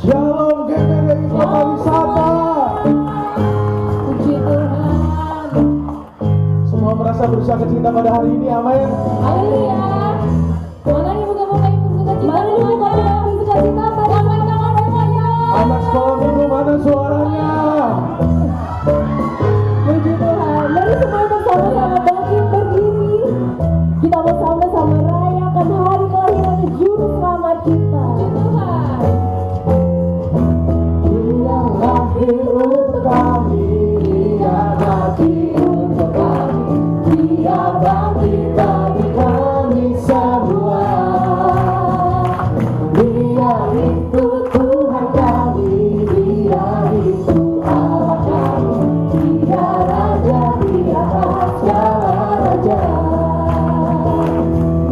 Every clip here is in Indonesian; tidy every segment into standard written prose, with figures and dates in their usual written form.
Shalom GPDI Kota Wisata. Puji Tuhan. Semua merasa bersuka cita pada hari ini, amin. Haleluya. Mana yang buka-buka yang bersuka cita? Mana yang buka-buka yang bersuka cita? Angkat tangan semuanya. Anak sekolah minggu mana suaranya? Puji Tuhan. Mari semua bersama-sama bangkit berdiri. Kita bersama-sama rayakan hari kelahiran Juru Selamat kita. Puji Tuhan. Dia lahir untuk kami, Dia mati untuk kami, Dia bangkit bagi kami semua. Dia itu Tuhan kami, Dia itu Allah kami, Dia Raja di atas segala raja.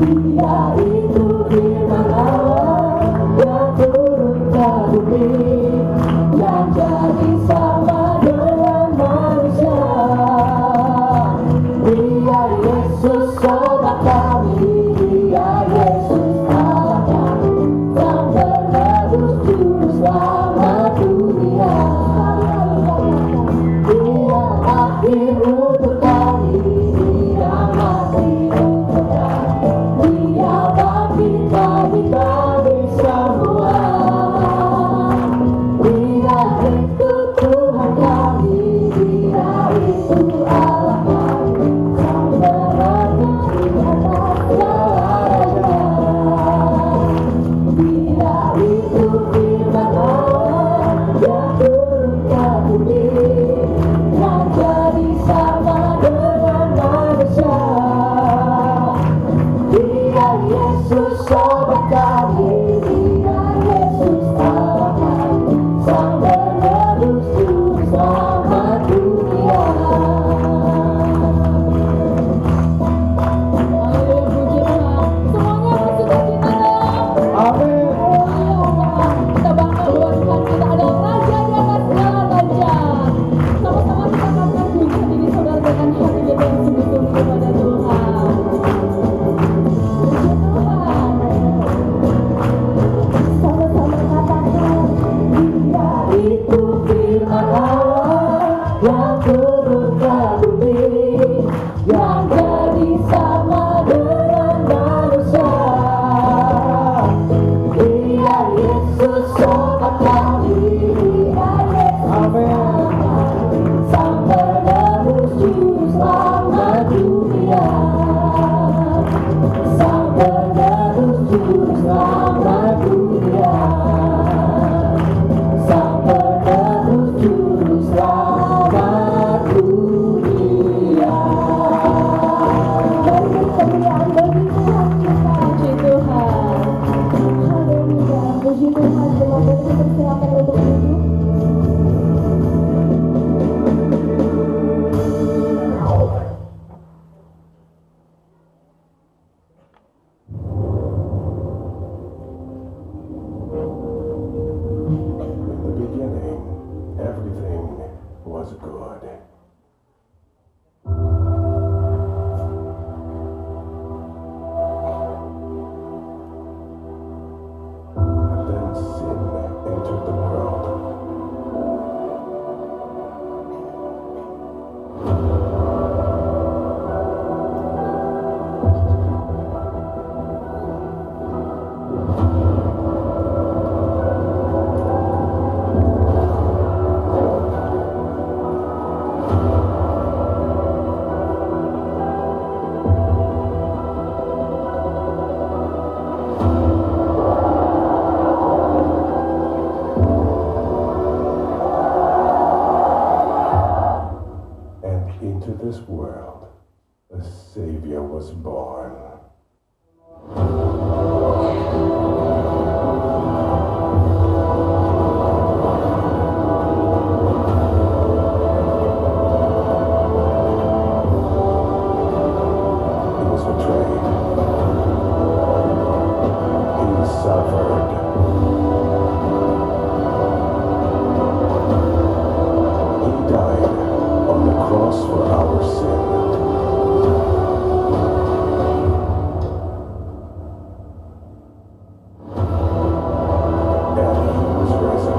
Dia itu firman Allah yang turun ke bumi, yang jadi sama dengan manusia. Dia Yesus sobat kami, Dia Yesus Allah kami, Sang penebus juru selamat dunia. Dia lahir untuk kami, Dia mati untuk kami, Dia bangkit bagi kami semua. Dia itu Tuhan kami, Dia itu Allah kami, Sang penebus di atas segala raja. Dia itu firman Allah yang turun ke bumi, yang jadi sama dengan manusia. Dia Yesus sobat kami, Dia Yesus Allah kami, Sang penebus juru selamat dunia. Haleluya, puji Tuhan. Semuanya bersuka cita dong. Amin. Haleluya. Kita bangga bahwa Tuhan kita adalah Raja di atas segala raja. Sama-sama kita katakan puji diri saudara dengan hati kita yang sungguh-sungguh kepada Tuhan. Puji Tuhan. Sama-sama katakan, Dia itu firman Allah yang turun ke bumi, yang jadi sama dengan manusia. Dia Yesus sobat kami, Dia Yesus Allah kami, Sang penebus juru selamat dunia. Sang penebus juru selamat dunia. Sang penebus juru selamat dunia. beri kemuliaan bagi Tuhan kita. Puji Tuhan. Haleluya. Puji Tuhan. Jemaat boleh dipersilakan untuk duduk. In the beginning, everything was good. And then sin entered the world. And into this world, a Savior was born. He was betrayed. He suffered. He died on the cross for our sin. And he was resurrected.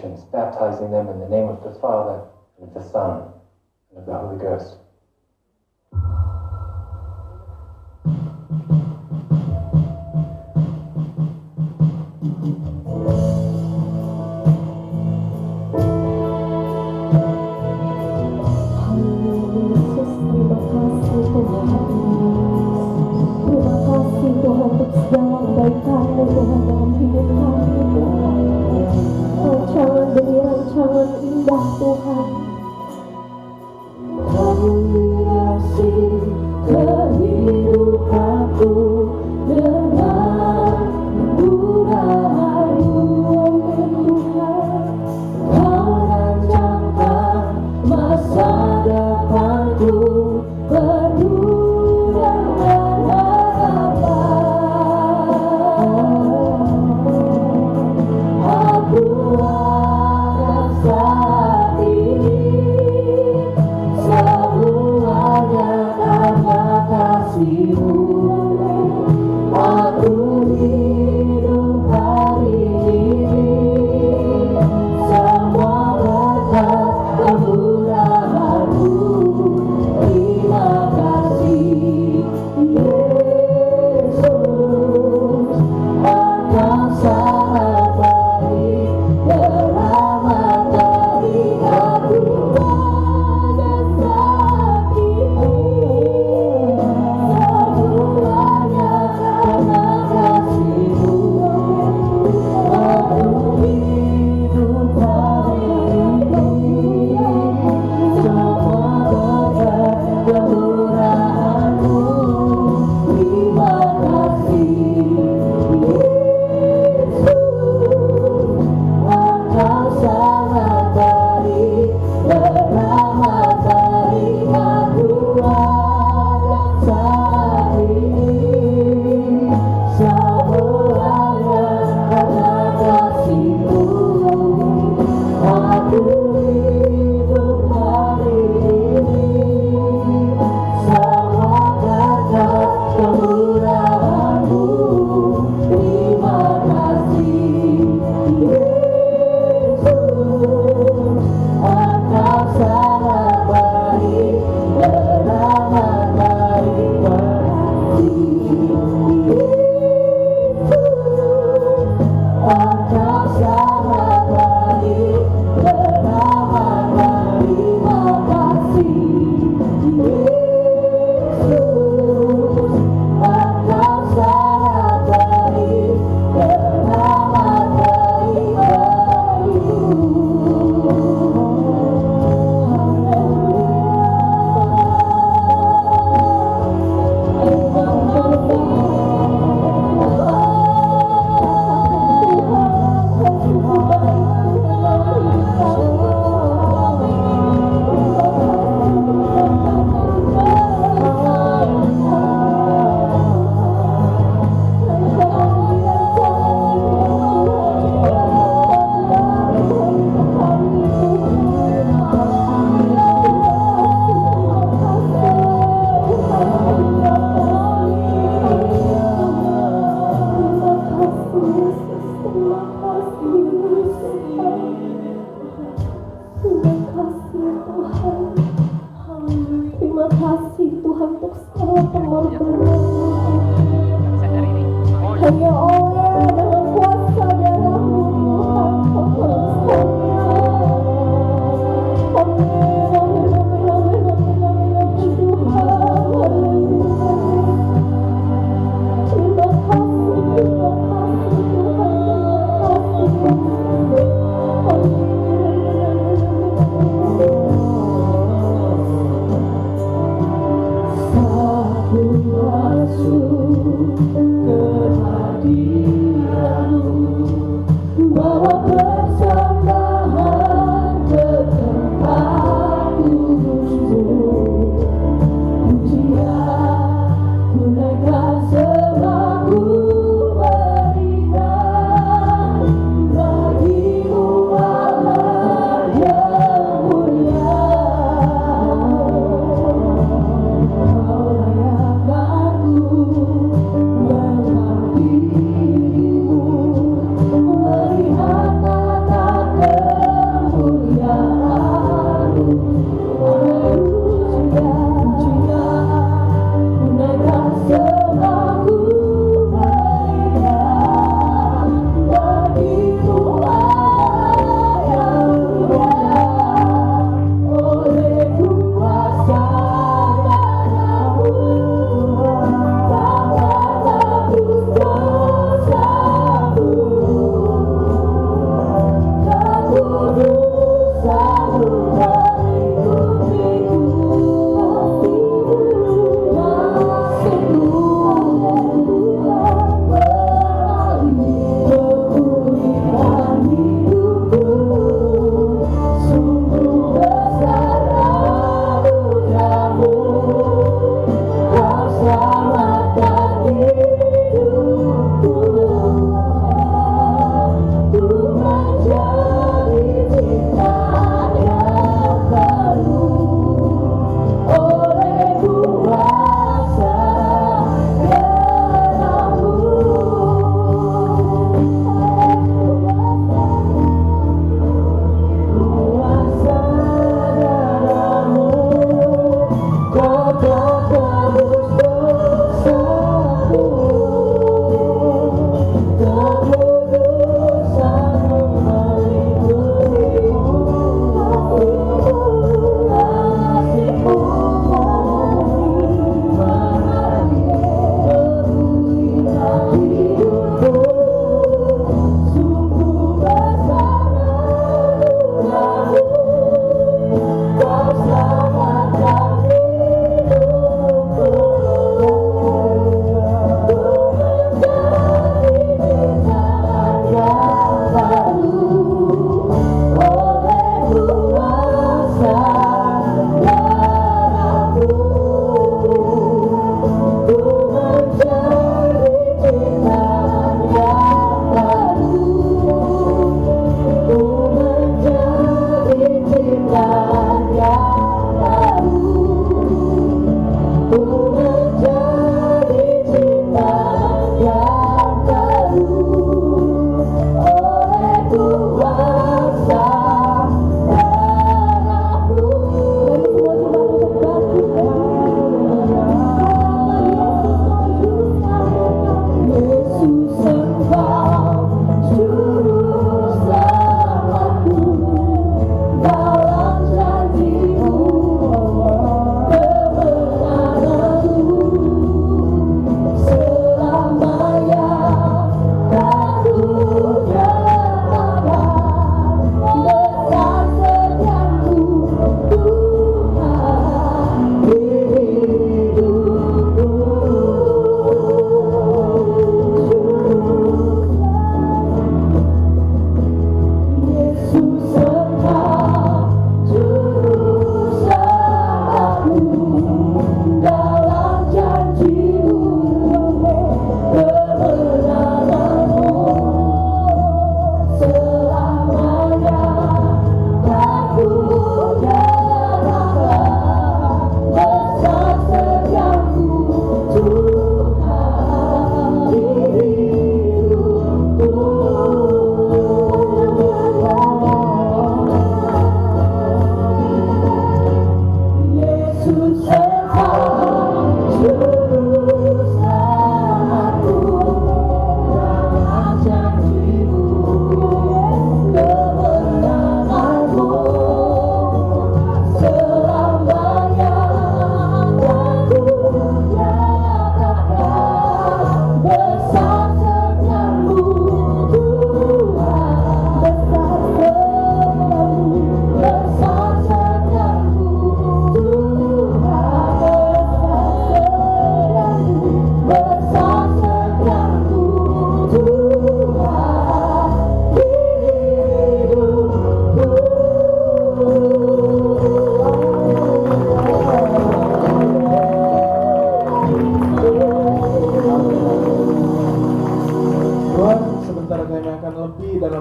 nations, baptizing them in the name of the Father, and of the Son, and of the Holy Ghost. Yesus, terima kasih Tuhan. Terima kasih Tuhan untuk segala kebaikan-Mu Tuhan dalam hidup kami Tuhan. Rancangan demi rancangan indah Tuhan. Kau hiasi kehidupanku dengan murah-Mu Tuhan. Kau rancangkan masa depanku penuh dengan harapan. Aku akan saat ini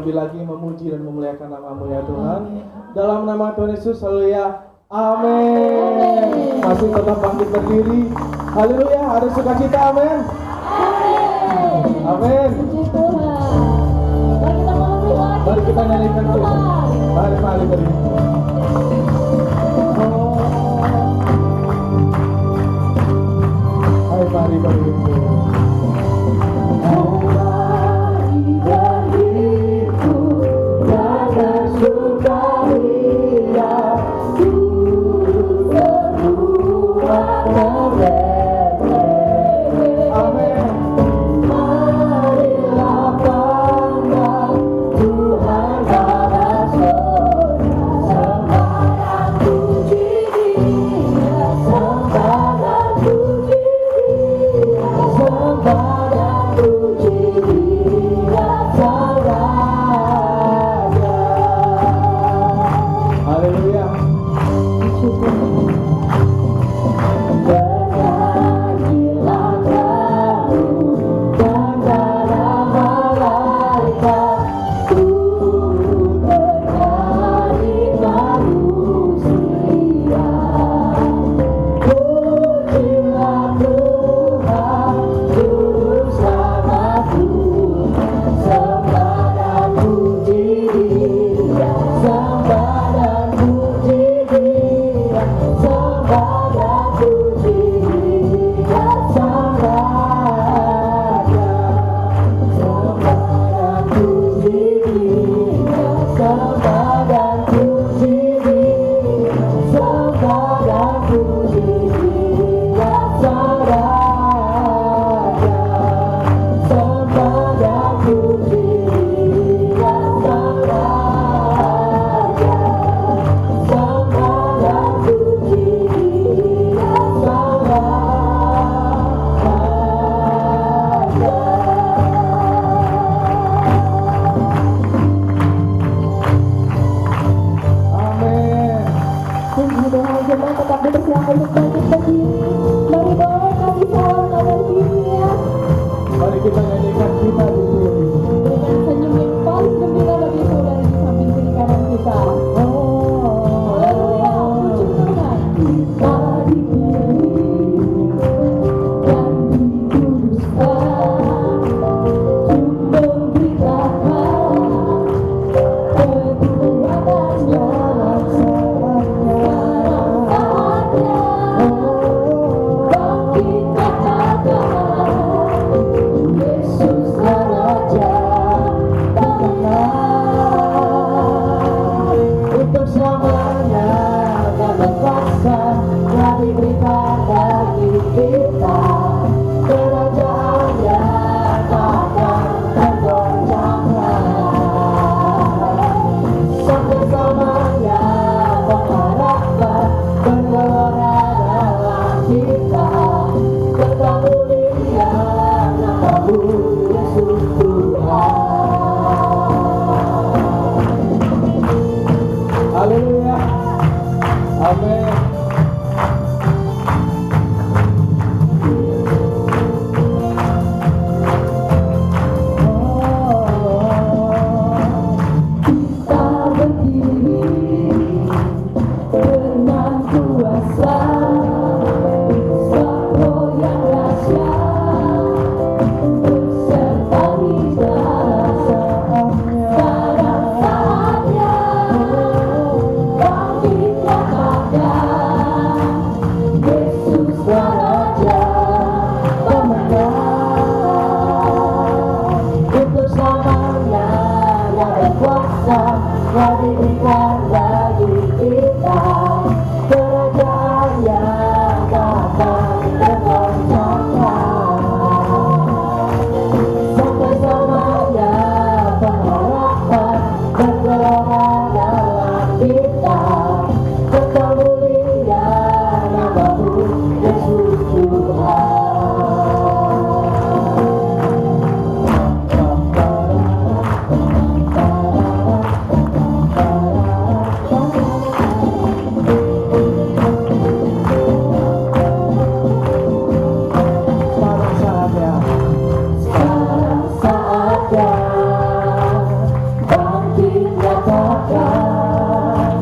lebih lagi memuji dan memuliakan nama-Mu ya Tuhan. Dalam nama Tuhan Yesus, haleluya. Amin. Masih tetap bangkit berdiri. Haleluya, ada sukacita, amin. Amin. Puji Tuhan. Mari kita memuji lagi. Mari kita nyanyikan Tuhan. Mari berdiri. untuk bangkit berdiri. Mari boleh kasih salam kepada diri ya. Mari kita nyanyikan kita berdiri. Berikan senyum yang paling gembira bagi saudara di samping kiri kanan kita. Haleluya, puji Tuhan. Kita dipilih dan dikuduskan untuk memberitakan kebenarannya. Sekarang saatnya bangkit katakan, Yesuslah Raja pemenang. Untuk selamanya dan berkuasa telah diberikan bagi kita. Kerajaannya takkan tergoncangkan. Sampai selamanya pengharapan bergelora dalam kita. Tetap mulia namamu Yesus Tuhan. Haleluya. Amin. Kita berdiri dengan kuasa, sebab Roh yang dahsyat beserta kita. Sekarang saatnya bangkit katakan, Yesuslah Raja pemenang. Untuk selamanya yang berkuasa telah diberikan bagi kita. Kerajaannya takkan tergoncangkan. Sampai selamanya pengharapan bergelora dalam kita. Tetap mulia namamu Yesus Tuhan. Sekarang saatnya. Sekarang saatnya bangkit katakan,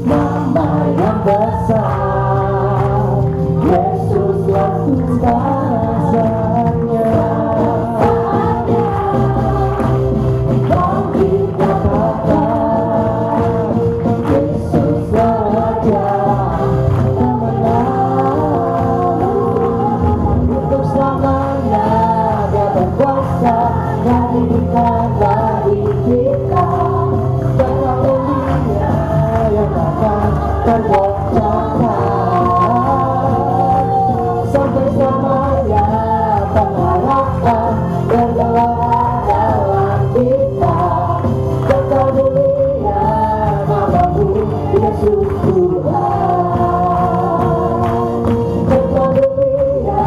nama yang besar, Yesuslah Tuhan. Saatnya. Bangkit katakan, Yesuslah Raja pemenang. Untuk selamanya Dia berkuasa dan diberikan bagi kita. Tetap mulia yang takkan tergoncangkan. Sampai selamanya pengharapan bergelora dalam kita. Tetap mulia namamu Yesus Tuhan. Tetap mulia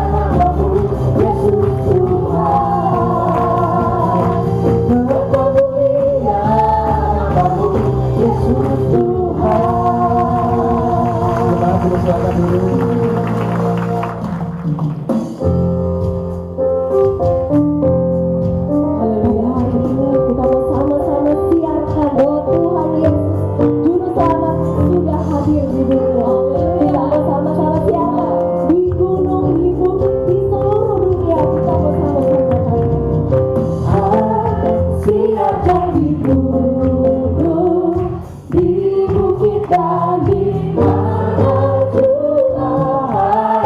namamu Yesus Tuhan. Tetap mulia namamu Yesus Tuhan. Kita persilakan dulu. Haleluya, hari ini kita bersama-sama siarkan bahwa Tuhan Yesus Juru Selamat sudah hadir di dunia. Kita bersama-sama siarkan di gunung, di bukit, di seluruh dunia. Kita bersama-sama siarkan di gunung, di bukit dan di mana Tuhan.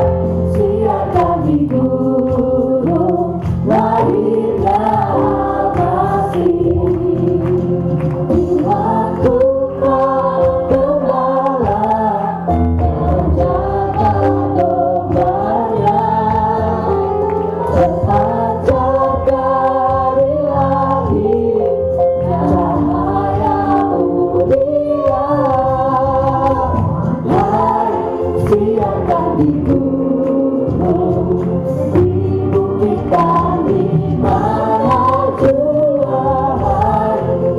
Siarkan di gunung, lahirnya kasih. Tuhan Tuhan gembala, menjaga dombanya. Terpancar dari langit cahaya mulia. Hai, siarkan di gunung, di bukit dan di mana Tuhan.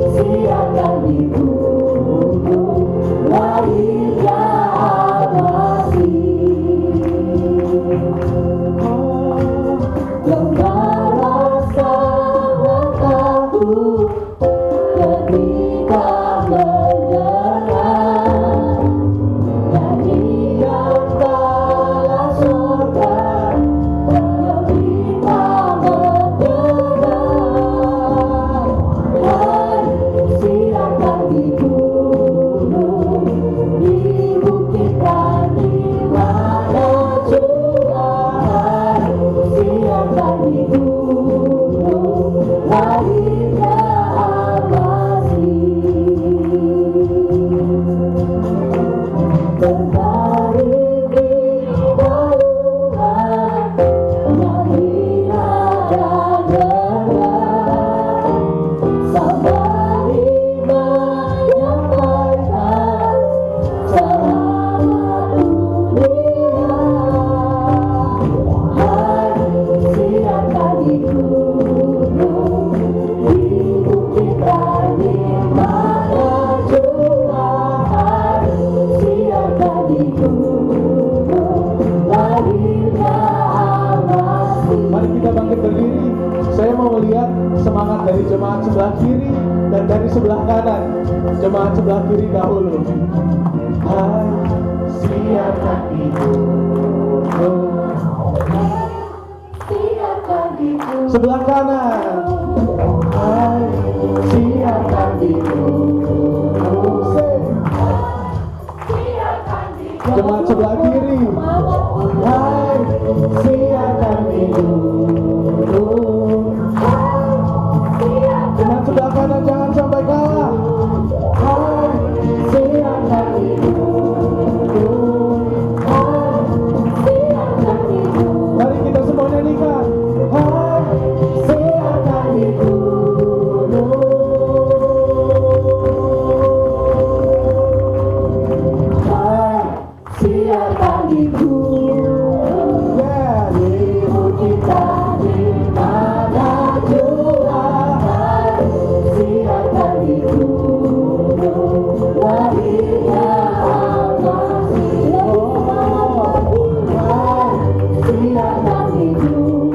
Siarkan di gunung, lahirnya kasih. dari jemaat sebelah kiri dan dari sebelah kanan. Jemaat sebelah kiri dahulu. Hai, siapkan hidup. Sebelah kanan. Hai, siapkan hidup. Jemaat sebelah kiri. Hai, siapkan hidup. Jemaat sebelah kanan jangan sampai kalah. Hai, siapkan hidup. Mari kita semua nyanyikan. Hai, siapkan hidup. Hai, siapkan hidup. Ya, hidup kita di mana jua. Hai, siapkan hidup. Lahirnya siapkan hidup,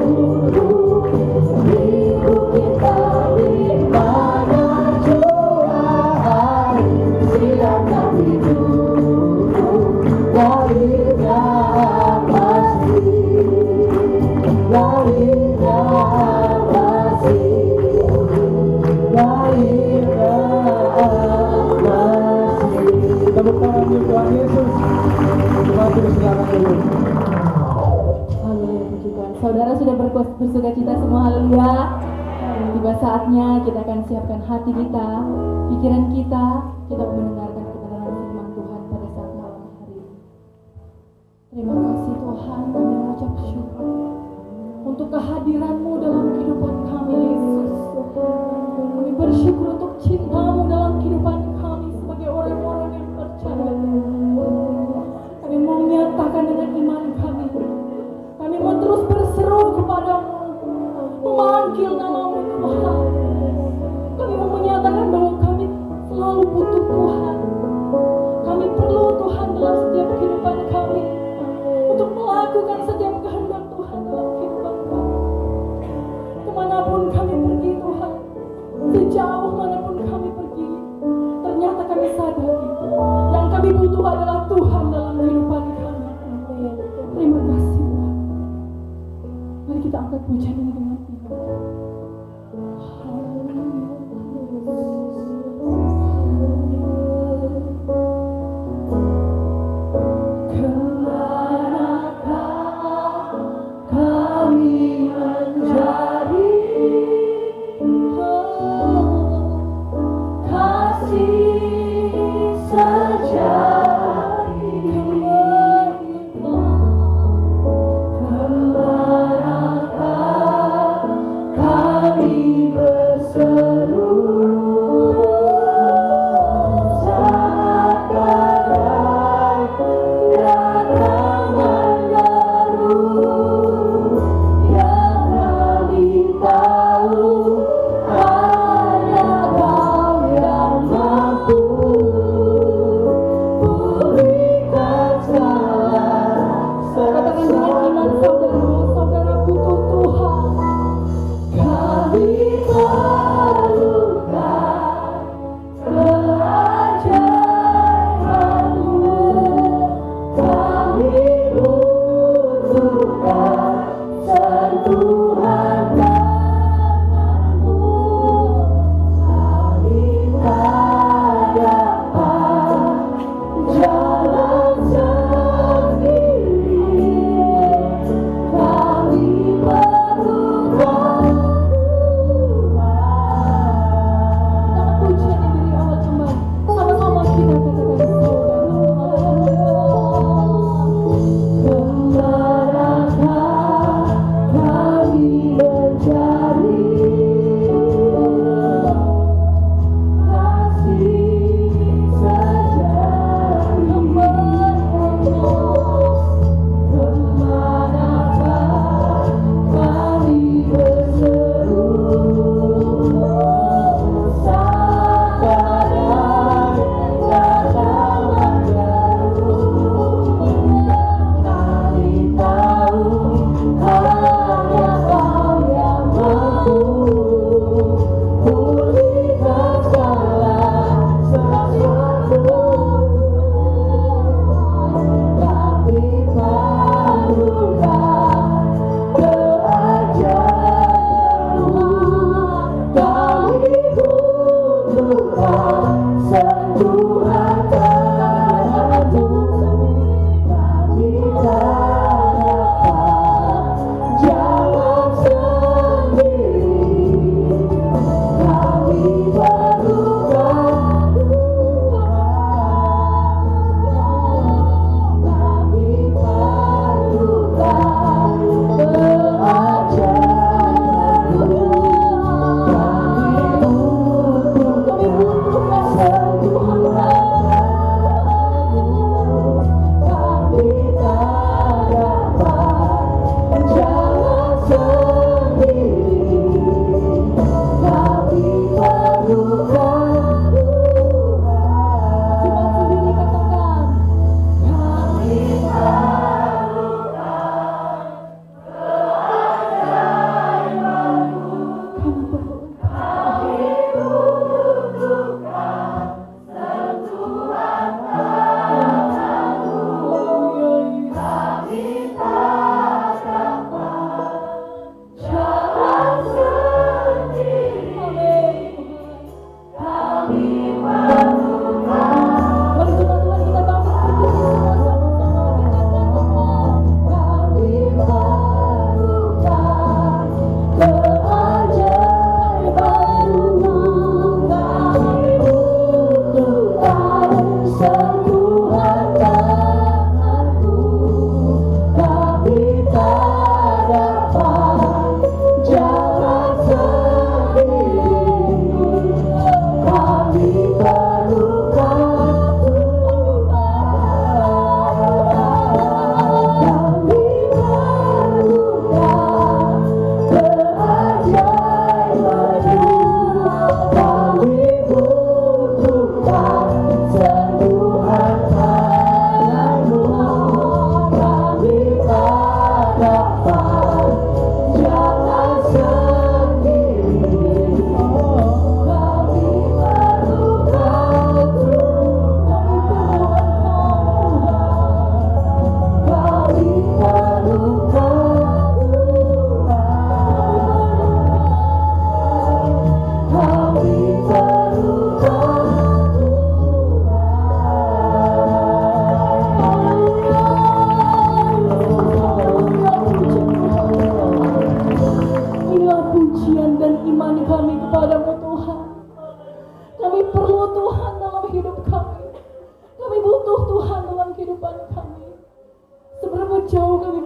hidup kita di mana jua. Siapkan hidup, lahirnya pasti, lahirnya pasti, lahirnya pasti. Tepuk tangan untuk Tuhan Yesus. Tuhan bersilakan dulu. Haleluya, puji Tuhan. Saudara sudah bersuka cita semua, haleluya. Tiba saatnya kita akan siapkan hati kita, pikiran kita mendengarkan kebenaran firman Tuhan pada saat malam hari ini. Terima kasih Tuhan, kami mengucap syukur untuk kehadiran-Mu dalam kehidupan kami, Yesus. Kami bersyukur untuk cinta-Mu dalam kehidupan kami sebagai orang-orang yang percaya. Kami mau menyatakan dengan iman kami. Kami mau terus berseru kepada-Mu, memanggil nama-Mu Tuhan. Kami mau menyatakan bahwa kami selalu butuh Tuhan. Kami perlu Tuhan dalam setiap kehidupan kami, untuk melakukan setiap kehendak Tuhan dalam kehidupan kami. Kemanapun kami pergi Tuhan, sejauh manapun kami pergi, ternyata kami sadari yang kami butuh adalah Tuhan dalam kehidupan kami. Terima kasih Tuhan. Mari kita angkat pujian ini dengan iman. Kemanakah kami mencari kasih sejati? Kemanakah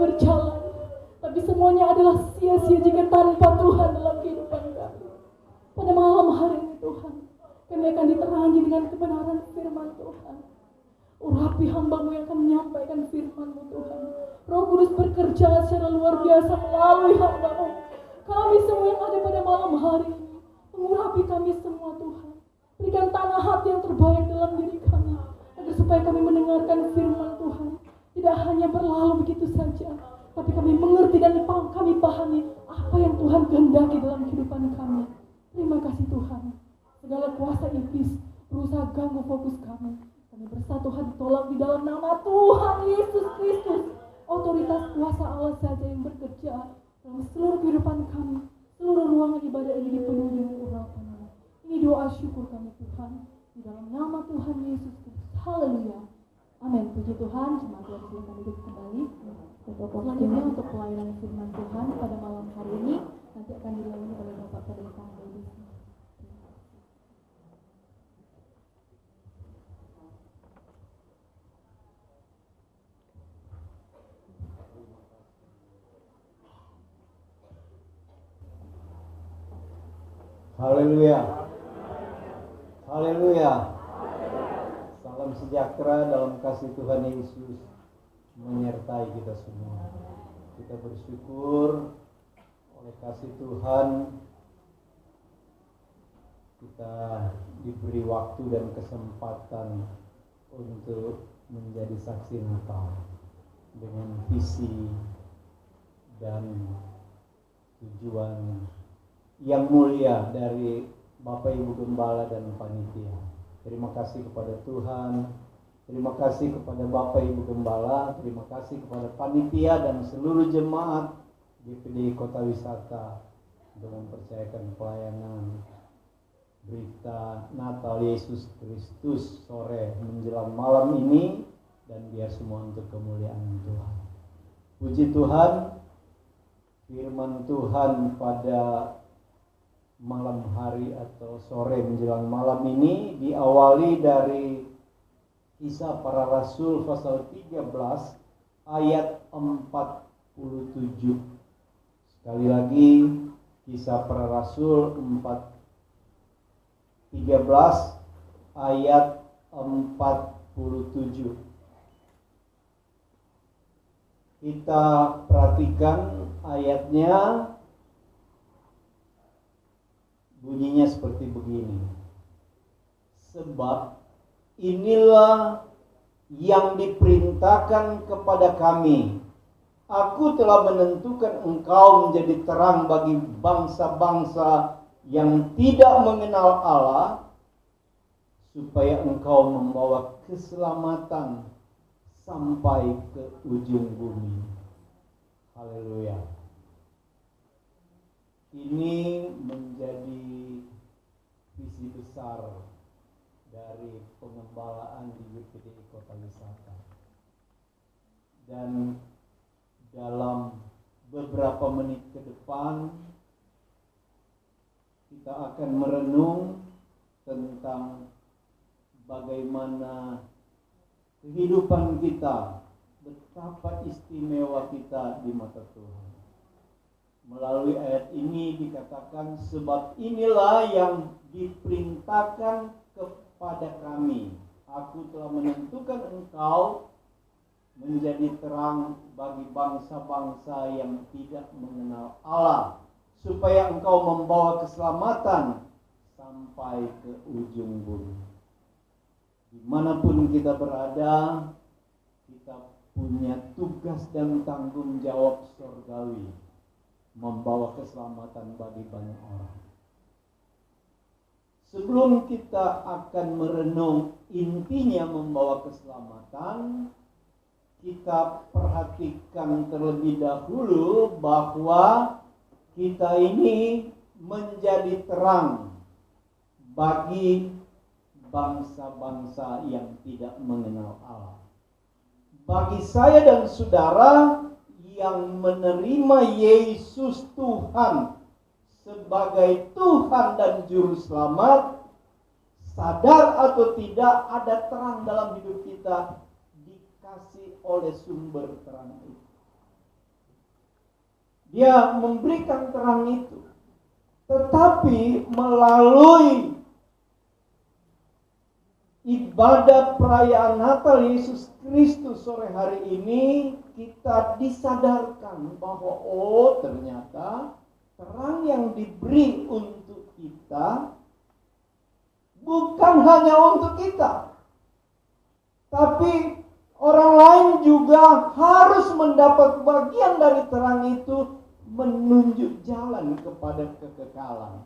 berjalan, tapi semuanya adalah sia-sia jika tanpa Tuhan dalam kehidupan kami. Pada malam hari ini Tuhan, kami akan diterangi dengan kebenaran firman Tuhan. Urapi hamba-Mu yang akan menyampaikan firman-Mu Tuhan. Roh Kudus bekerja secara luar biasa melalui hamba-Mu. Kami semua yang ada pada malam hari ini, mengurapi kami semua Tuhan. Berikan tanah hati yang terbaik dalam diri kami, agar supaya kami mendengarkan firman Tuhan tidak hanya berlalu begitu saja, tapi kami mengerti dan kami pahami apa yang Tuhan kehendaki dalam kehidupan kami. Terima kasih Tuhan. Segala kuasa iblis berusaha ganggu fokus kami. Kami bersatu hati tolak di dalam nama Tuhan Yesus Kristus. Otoritas kuasa Allah saja yang bekerja dalam seluruh kehidupan kami. Seluruh ruangan ibadah ini dipenuhi dengan urapan-Mu. Ini doa syukur kami Tuhan, di dalam nama Tuhan Yesus Kristus. Haleluya. Amin. Puji Tuhan. Jemaat Tuhan silakan duduk kembali. Selanjutnya untuk pelayanan firman Tuhan pada malam hari ini nanti akan dilayani oleh Bapak Pendeta Daudi. Haleluya. Haleluya. Salam sejahtera dalam kasih Tuhan Yesus menyertai kita semua. Kita bersyukur oleh kasih Tuhan kita diberi waktu dan kesempatan untuk menjadi saksi Natal dengan visi dan tujuan yang mulia dari Bapak Ibu Gembala dan Panitia. Terima kasih kepada Tuhan, terima kasih kepada Bapak Ibu Gembala, terima kasih kepada Panitia dan seluruh jemaat GPD Kota Wisata untuk mempercayakan pelayanan berita Natal Yesus Kristus sore menjelang malam ini, dan biar semua untuk kemuliaan Tuhan. Puji Tuhan, firman Tuhan pada malam hari atau sore menjelang malam ini diawali dari Kisah Para Rasul pasal 13 ayat 47. Sekali lagi, Kisah Para Rasul 13 ayat 47. Kita perhatikan ayatnya. Bunyinya seperti begini. Sebab inilah yang diperintahkan kepada kami. Aku telah menentukan engkau menjadi terang bagi bangsa-bangsa yang tidak mengenal Allah, supaya engkau membawa keselamatan sampai ke ujung bumi. Haleluya. Ini menjadi visi besar dari pengembalaan di GPD Kota Wisata. Dan dalam beberapa menit ke depan kita akan merenung tentang bagaimana kehidupan kita, betapa istimewa kita di mata Tuhan. Melalui ayat ini dikatakan, sebab inilah yang diperintahkan kepada kami. Aku telah menentukan engkau menjadi terang bagi bangsa-bangsa yang tidak mengenal Allah, supaya engkau membawa keselamatan sampai ke ujung bumi. Dimanapun kita berada, kita punya tugas dan tanggung jawab surgawi, membawa keselamatan bagi banyak orang. Sebelum kita akan merenung intinya membawa keselamatan, kita perhatikan terlebih dahulu bahwa kita ini menjadi terang bagi bangsa-bangsa yang tidak mengenal Allah. Bagi saya dan saudara yang menerima Yesus Tuhan sebagai Tuhan dan Juru Selamat, sadar atau tidak ada terang dalam hidup kita dikasih oleh sumber terang itu. Dia memberikan terang itu. Tetapi melalui ibadah perayaan Natal Yesus Kristus sore hari ini, kita disadarkan bahwa ternyata terang yang diberi untuk kita bukan hanya untuk kita, tapi orang lain juga harus mendapat bagian dari terang itu, menunjuk jalan kepada kekekalan.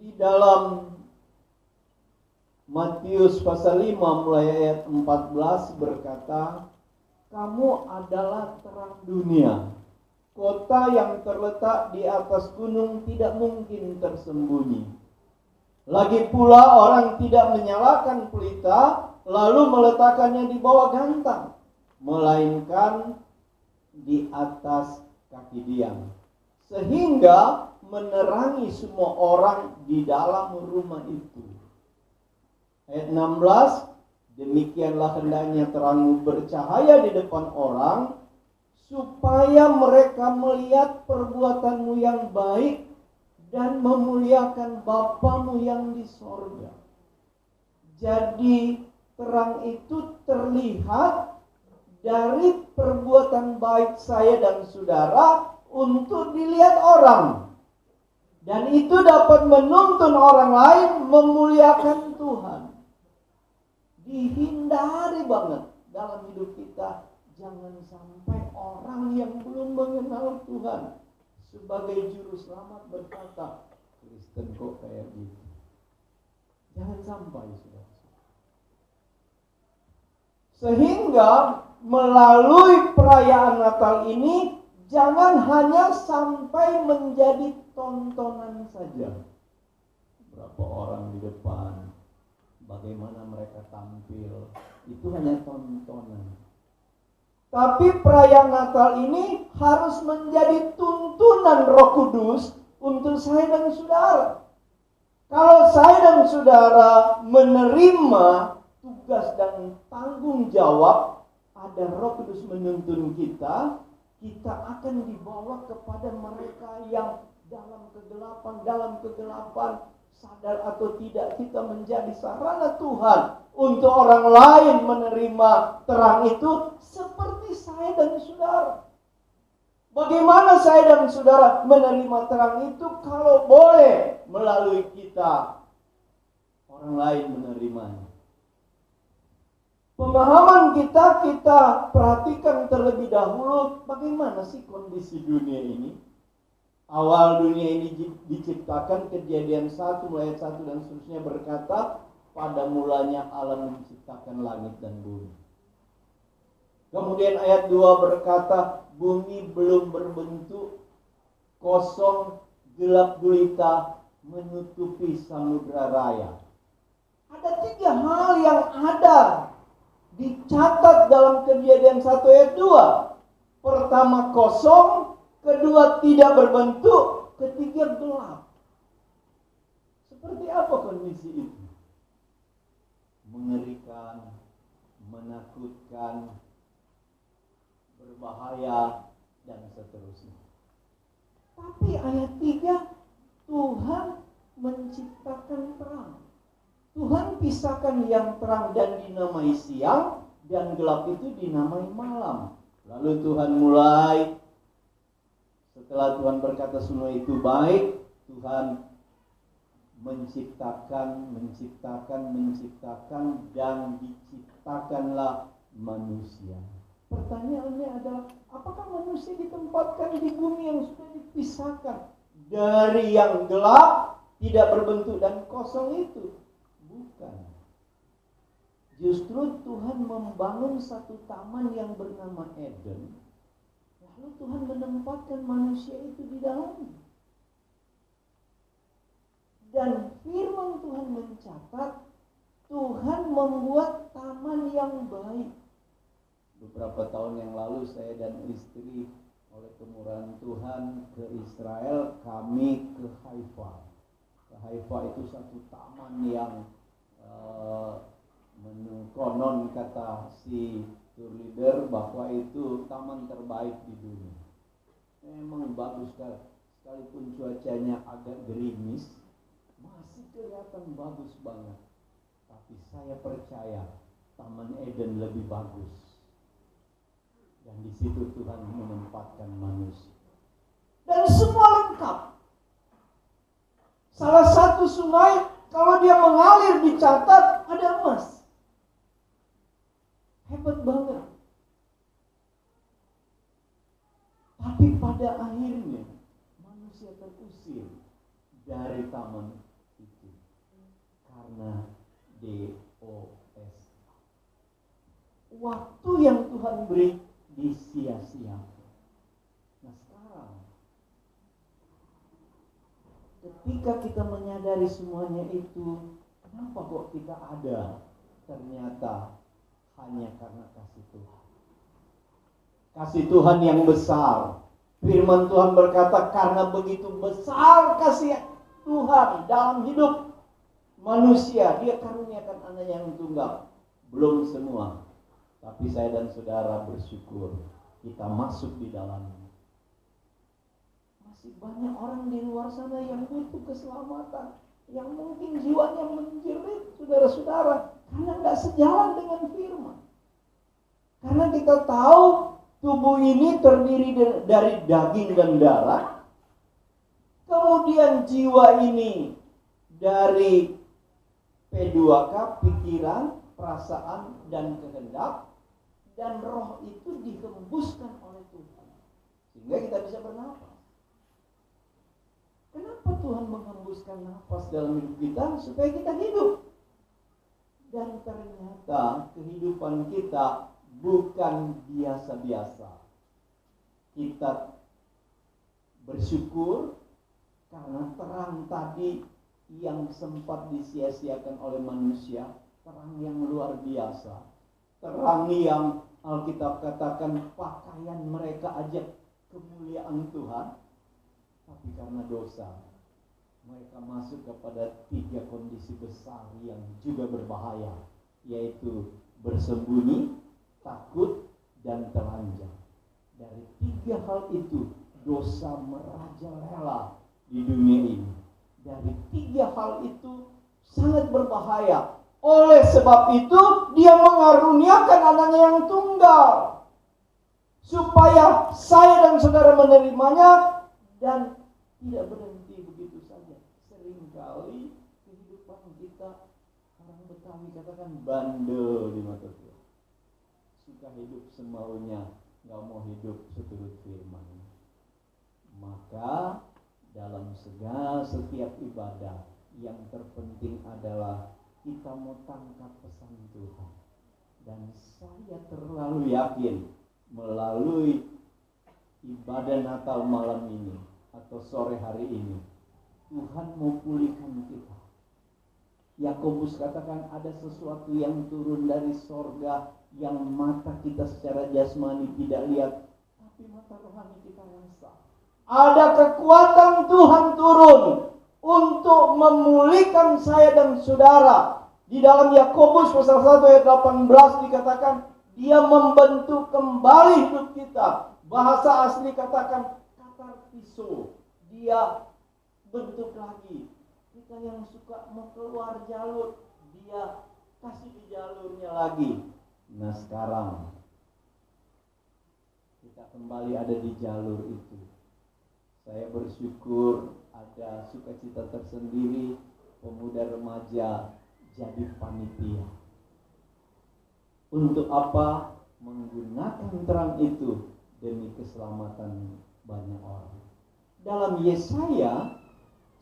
Di dalam Matius pasal 5 mulai ayat 14 berkata, kamu adalah terang dunia. Kota yang terletak di atas gunung tidak mungkin tersembunyi. Lagi pula orang tidak menyalakan pelita lalu meletakkannya di bawah gantang, melainkan di atas kaki diam, sehingga menerangi semua orang di dalam rumah itu. Ayat 16, demikianlah hendaknya terangmu bercahaya di depan orang, supaya mereka melihat perbuatanmu yang baik dan memuliakan Bapamu yang di sorga. Jadi terang itu terlihat dari perbuatan baik saya dan saudara untuk dilihat orang. Dan itu dapat menuntun orang lain memuliakan Tuhan. Dihindari banget dalam hidup kita, jangan sampai orang yang belum mengenal Tuhan sebagai juru selamat berkata, Kristen kok kayak gitu. Jangan sampai, saudara. Sehingga melalui perayaan Natal ini, jangan hanya sampai menjadi tontonan saja. Berapa orang di depan, bagaimana mereka tampil, itu hanya tontonan. Tapi perayaan Natal ini harus menjadi tuntunan Roh Kudus untuk saya dan saudara. Kalau saya dan saudara menerima tugas dan tanggung jawab, ada Roh Kudus menuntun kita, kita akan dibawa kepada mereka yang dalam kegelapan, sadar atau tidak, kita menjadi sarana Tuhan untuk orang lain menerima terang itu seperti saya dan saudara. Bagaimana saya dan saudara menerima terang itu? Kalau boleh melalui kita, orang lain menerimanya. Pemahaman kita perhatikan terlebih dahulu bagaimana sih kondisi dunia ini. Awal dunia ini diciptakan, Kejadian 1 mulai 1 dan seterusnya berkata, pada mulanya Allah menciptakan langit dan bumi. Kemudian ayat 2 berkata, bumi belum berbentuk, kosong, gelap gulita, menutupi samudra raya. Ada 3 hal yang ada dicatat dalam Kejadian 1 ayat 2. Pertama kosong, kedua tidak berbentuk, ketiga gelap. Seperti apa kondisi itu? Mengerikan, menakutkan, berbahaya, dan seterusnya. Tapi ayat 3, Tuhan menciptakan terang. Tuhan pisahkan yang terang dan dinamai siang, dan gelap itu dinamai malam. Lalu Tuhan mulai, setelah Tuhan berkata semua itu baik, Tuhan menciptakan, dan diciptakanlah manusia. Pertanyaannya adalah, apakah manusia ditempatkan di bumi yang sudah dipisahkan dari yang gelap, tidak berbentuk dan kosong itu? Bukan. Justru Tuhan membangun satu taman yang bernama Eden. Lalu Tuhan menempatkan manusia itu di dalamnya. Dan firman Tuhan mencatat, Tuhan membuat taman yang baik. Beberapa tahun yang lalu saya dan istri oleh kemurahan Tuhan ke Israel, kami ke Haifa. Ke Haifa itu satu taman yang konon kata si tour leader bahwa itu taman terbaik di dunia. Memang bagus sekali. Sekalipun cuacanya agak gerimis, masih kelihatan bagus banget. Tapi saya percaya Taman Eden lebih bagus. Dan di situ Tuhan menempatkan manusia. Dan semua lengkap. Salah satu sungai kalau dia mengalir dicatat ada emas. Hebat banget. Tapi pada akhirnya manusia terusir dari taman itu karena DOS. Waktu yang Tuhan beri disia-siakan. Nah sekarang, ketika kita menyadari semuanya itu, kenapa kok kita ada? Ternyata hanya karena kasih Tuhan. Kasih Tuhan yang besar. Firman Tuhan berkata, karena begitu besar kasih Tuhan dalam hidup manusia, Dia karuniakan anak yang tunggal. Belum semua, tapi saya dan saudara bersyukur kita masuk di dalamnya. Masih banyak orang di luar sana yang butuh keselamatan, yang mungkin jiwanya menjerit, saudara-saudara, karena nggak sejalan dengan firman. Karena kita tahu tubuh ini terdiri dari daging dan darah, kemudian jiwa ini dari P2K, pikiran, perasaan, dan kehendak, dan roh itu dihembuskan oleh Tuhan sehingga kita bisa bernafas. Kenapa Tuhan menghembuskan nafas dalam hidup kita? Supaya kita hidup. Dan ternyata kehidupan kita bukan biasa-biasa. Kita bersyukur karena terang tadi yang sempat disia-siakan oleh manusia, terang yang luar biasa. Terang yang Alkitab katakan pakaian mereka aja kemuliaan Tuhan. Tapi karena dosa, mereka masuk kepada 3 kondisi besar yang juga berbahaya, yaitu bersembunyi, takut, dan telanjang. Dari 3 hal itu, dosa merajalela di dunia ini. Dari 3 hal itu sangat berbahaya. Oleh sebab itu, Dia mengaruniakan anaknya yang tunggal, supaya saya dan saudara menerimanya dan tidak berhenti begitu saja. Seringkali kehidupan kita, orang Betawi katakan bandel di mata Tuhan. Suka hidup semaunya, gak mau hidup seturut firman. Maka dalam setiap ibadah, yang terpenting adalah kita mau tangkap pesan Tuhan. Dan saya terlalu yakin melalui ibadah Natal malam ini atau sore hari ini, Tuhan mau pulihkan kita. Yakobus katakan ada sesuatu yang turun dari sorga yang mata kita secara jasmani tidak lihat, tapi mata rohani kita rasa. Ada kekuatan Tuhan turun untuk memulihkan saya dan saudara. Di dalam Yakobus pasal 1 ayat 18 dikatakan Dia membentuk kembali hidup kita. Bahasa asli katakan katartiso. Dia bentuk lagi. Kita yang suka mau keluar jalur, Dia kasih di jalurnya lagi. Nah sekarang kita kembali ada di jalur itu. Saya bersyukur ada sukacita tersendiri pemuda remaja jadi panitia. Untuk apa? Menggunakan terang itu demi keselamatan banyak orang. Dalam Yesaya,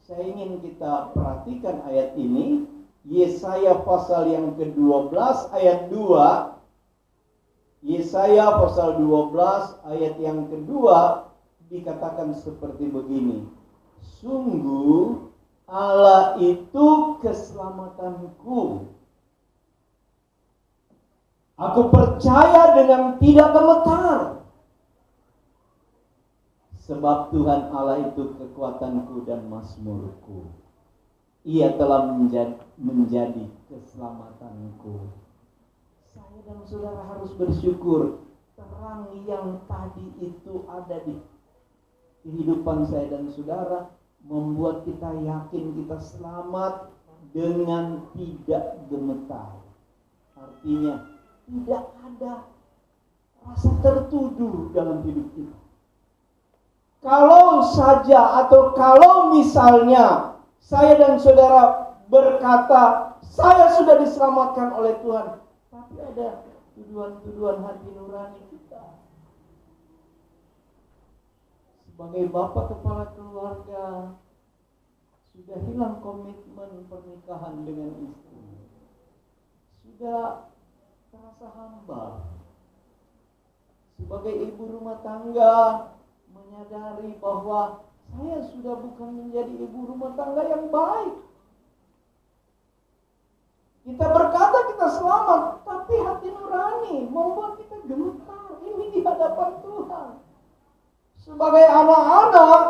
saya ingin kita perhatikan ayat ini. Yesaya pasal yang ke-12 ayat 2. Yesaya pasal 12 ayat yang kedua dikatakan seperti begini. Sungguh Allah itu keselamatanku. Aku percaya dengan tidak gemetar. Sebab Tuhan Allah itu kekuatanku dan mazmurku. Ia telah menjadi keselamatanku. saya dan saudara harus bersyukur terang yang tadi itu ada di kehidupan saya dan saudara membuat kita yakin kita selamat dengan tidak gemetar. Artinya tidak ada rasa tertuduh dalam hidup kita. Kalau saja atau kalau misalnya saya dan saudara berkata saya sudah diselamatkan oleh Tuhan, tapi ada tuduhan-tuduhan hati nurani kita. Sebagai bapak kepala keluarga, sudah hilang komitmen pernikahan dengan istri. Sudah terasa hamba. Sebagai ibu rumah tangga, menyadari bahwa saya sudah bukan menjadi ibu rumah tangga yang baik. Kita berkata kita selamat, tapi hati nurani membuat kita gemetar. Ini di hadapan Tuhan. Sebagai anak-anak,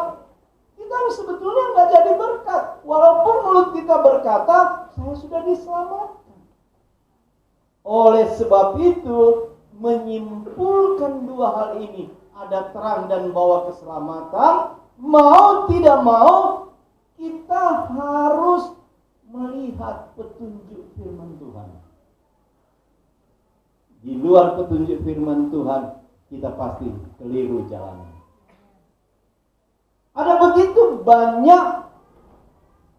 kita sebetulnya nggak jadi berkat. Walaupun mulut kita berkata, saya sudah diselamatkan. Oleh sebab itu, menyimpulkan dua hal ini, ada terang dan bawa keselamatan, mau tidak mau, kita harus melihat petunjuk firman Tuhan. Di luar petunjuk firman Tuhan, kita pasti keliru jalannya. Ada begitu banyak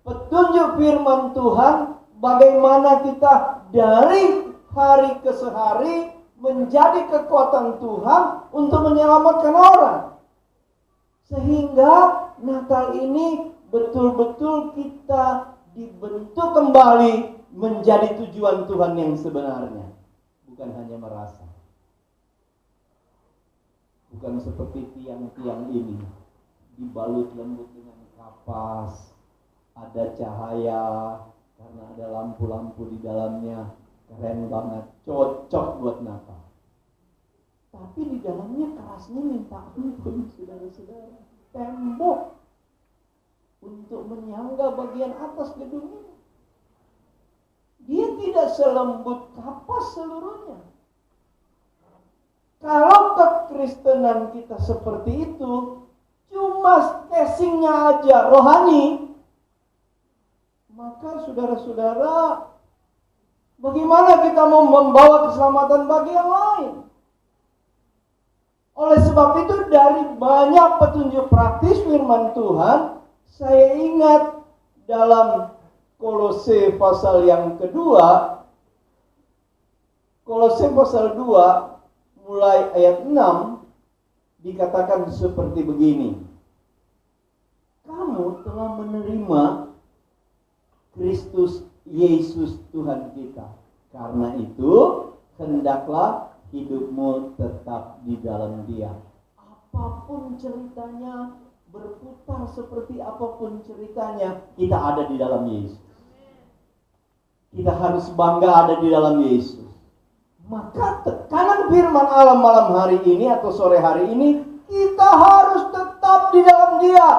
petunjuk firman Tuhan, bagaimana kita dari hari ke hari menjadi kekuatan Tuhan untuk menyelamatkan orang. Sehingga Natal ini betul-betul kita dibentuk kembali menjadi tujuan Tuhan yang sebenarnya. Bukan hanya merasa. Bukan seperti tiang-tiang ini dibalut lembut dengan kapas, ada cahaya karena ada lampu-lampu di dalamnya, keren banget, cocok buat Natal. Tapi di dalamnya kerasnya minta ampun, saudara-saudara. Tembok untuk menyangga bagian atas gedung ini, dia tidak selembut kapas seluruhnya. Kalau kekristenan kita seperti itu, cuma casingnya aja rohani, maka saudara-saudara, bagaimana kita mau membawa keselamatan bagi yang lain? Oleh sebab itu, dari banyak petunjuk praktis firman Tuhan, saya ingat dalam Kolose pasal yang kedua, Kolose pasal 2 mulai ayat 6 dikatakan seperti begini. Kamu telah menerima Kristus Yesus Tuhan kita. Karena itu, hendaklah hidupmu tetap di dalam Dia. Apapun ceritanya, berputar seperti apapun ceritanya, kita ada di dalam Yesus. Kita harus bangga ada di dalam Yesus. Maka tekanan firman Allah malam hari ini atau sore hari ini, kita harus tetap di dalam Dia.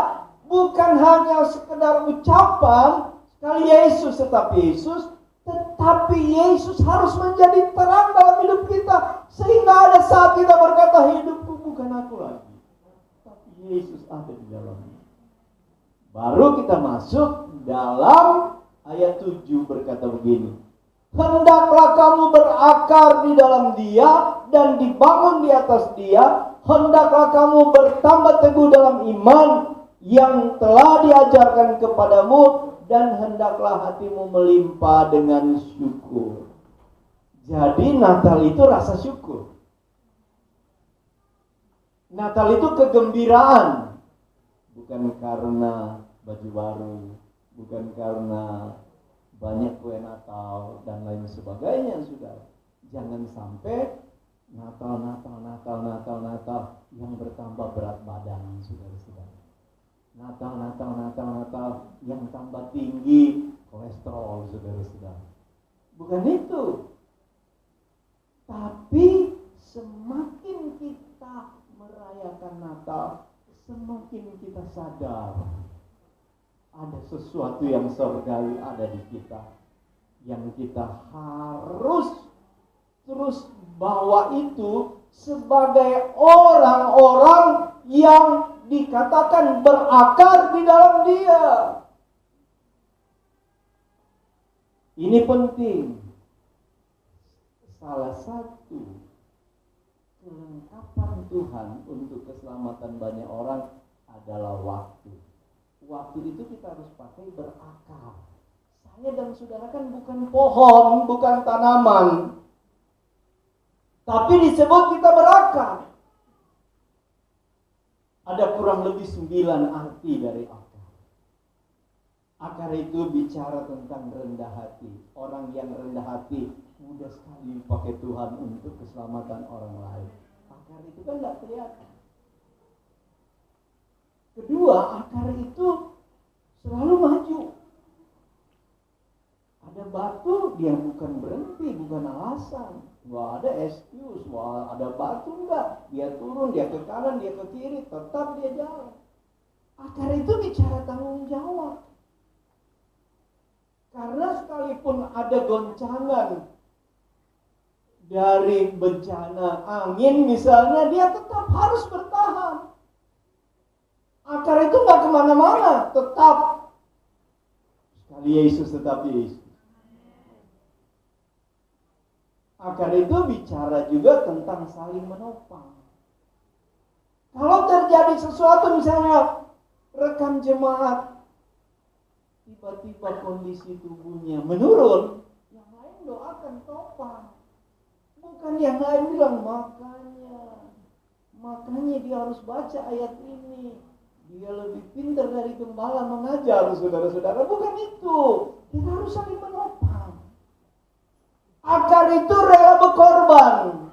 Bukan hanya sekedar ucapan, sekali Yesus tetap Yesus, tetapi Yesus harus menjadi terang dalam hidup kita. Sehingga ada saat kita berkata, hidupku bukan aku lagi, tapi Yesus ada di dalamnya. Baru kita masuk dalam ayat 7 berkata begini. Hendaklah kamu berakar di dalam Dia dan dibangun di atas Dia. Hendaklah kamu bertambah teguh dalam iman yang telah diajarkan kepadamu, dan hendaklah hatimu melimpah dengan syukur. Jadi Natal itu rasa syukur. Natal itu kegembiraan. Bukan karena baju baru, bukan karena banyak kue Natal dan lain sebagainya, saudara. Jangan sampai Natal yang bertambah berat badan, saudara-saudara. Natal yang tambah tinggi kolesterol, saudara-saudara. Bukan itu. Tapi semakin kita merayakan Natal, semakin kita sadar ada sesuatu yang surgawi ada di kita, yang kita harus terus Paulus bawa itu sebagai orang-orang yang dikatakan berakar di dalam dia. Ini penting. Salah satu kelengkapan Tuhan untuk keselamatan banyak orang adalah waktu. Waktu itu kita harus pakai berakar. Saya dan saudara kan bukan pohon, bukan tanaman, tapi disebut kita berakar. Ada kurang lebih 9 arti dari akar. Akar itu bicara tentang rendah hati. Orang yang rendah hati mudah sekali pakai Tuhan untuk keselamatan orang lain. Akar itu kan tidak kelihatan. Kedua, akar itu selalu maju. Ada batu, dia bukan berhenti, bukan alasan. Wah, ada excuse, wah ada batu enggak, dia turun, dia ke kanan, dia ke kiri, tetap dia jalan. Akar itu bicara tanggung jawab. Karena sekalipun ada goncangan dari bencana angin misalnya, dia tetap harus bertahan. Akar itu enggak kemana-mana, tetap. Sekali Yesus tetap Yesus. Akar itu bicara juga tentang saling menopang. Kalau terjadi sesuatu misalnya rekan jemaat tiba-tiba kondisi tubuhnya menurun, yang lain doakan topang. Bukan yang lain bilang makanya dia harus baca ayat ini. Dia lebih pintar dari gembala mengajar, saudara-saudara. Bukan itu. Kita harus saling menopang. Akar itu rela berkorban.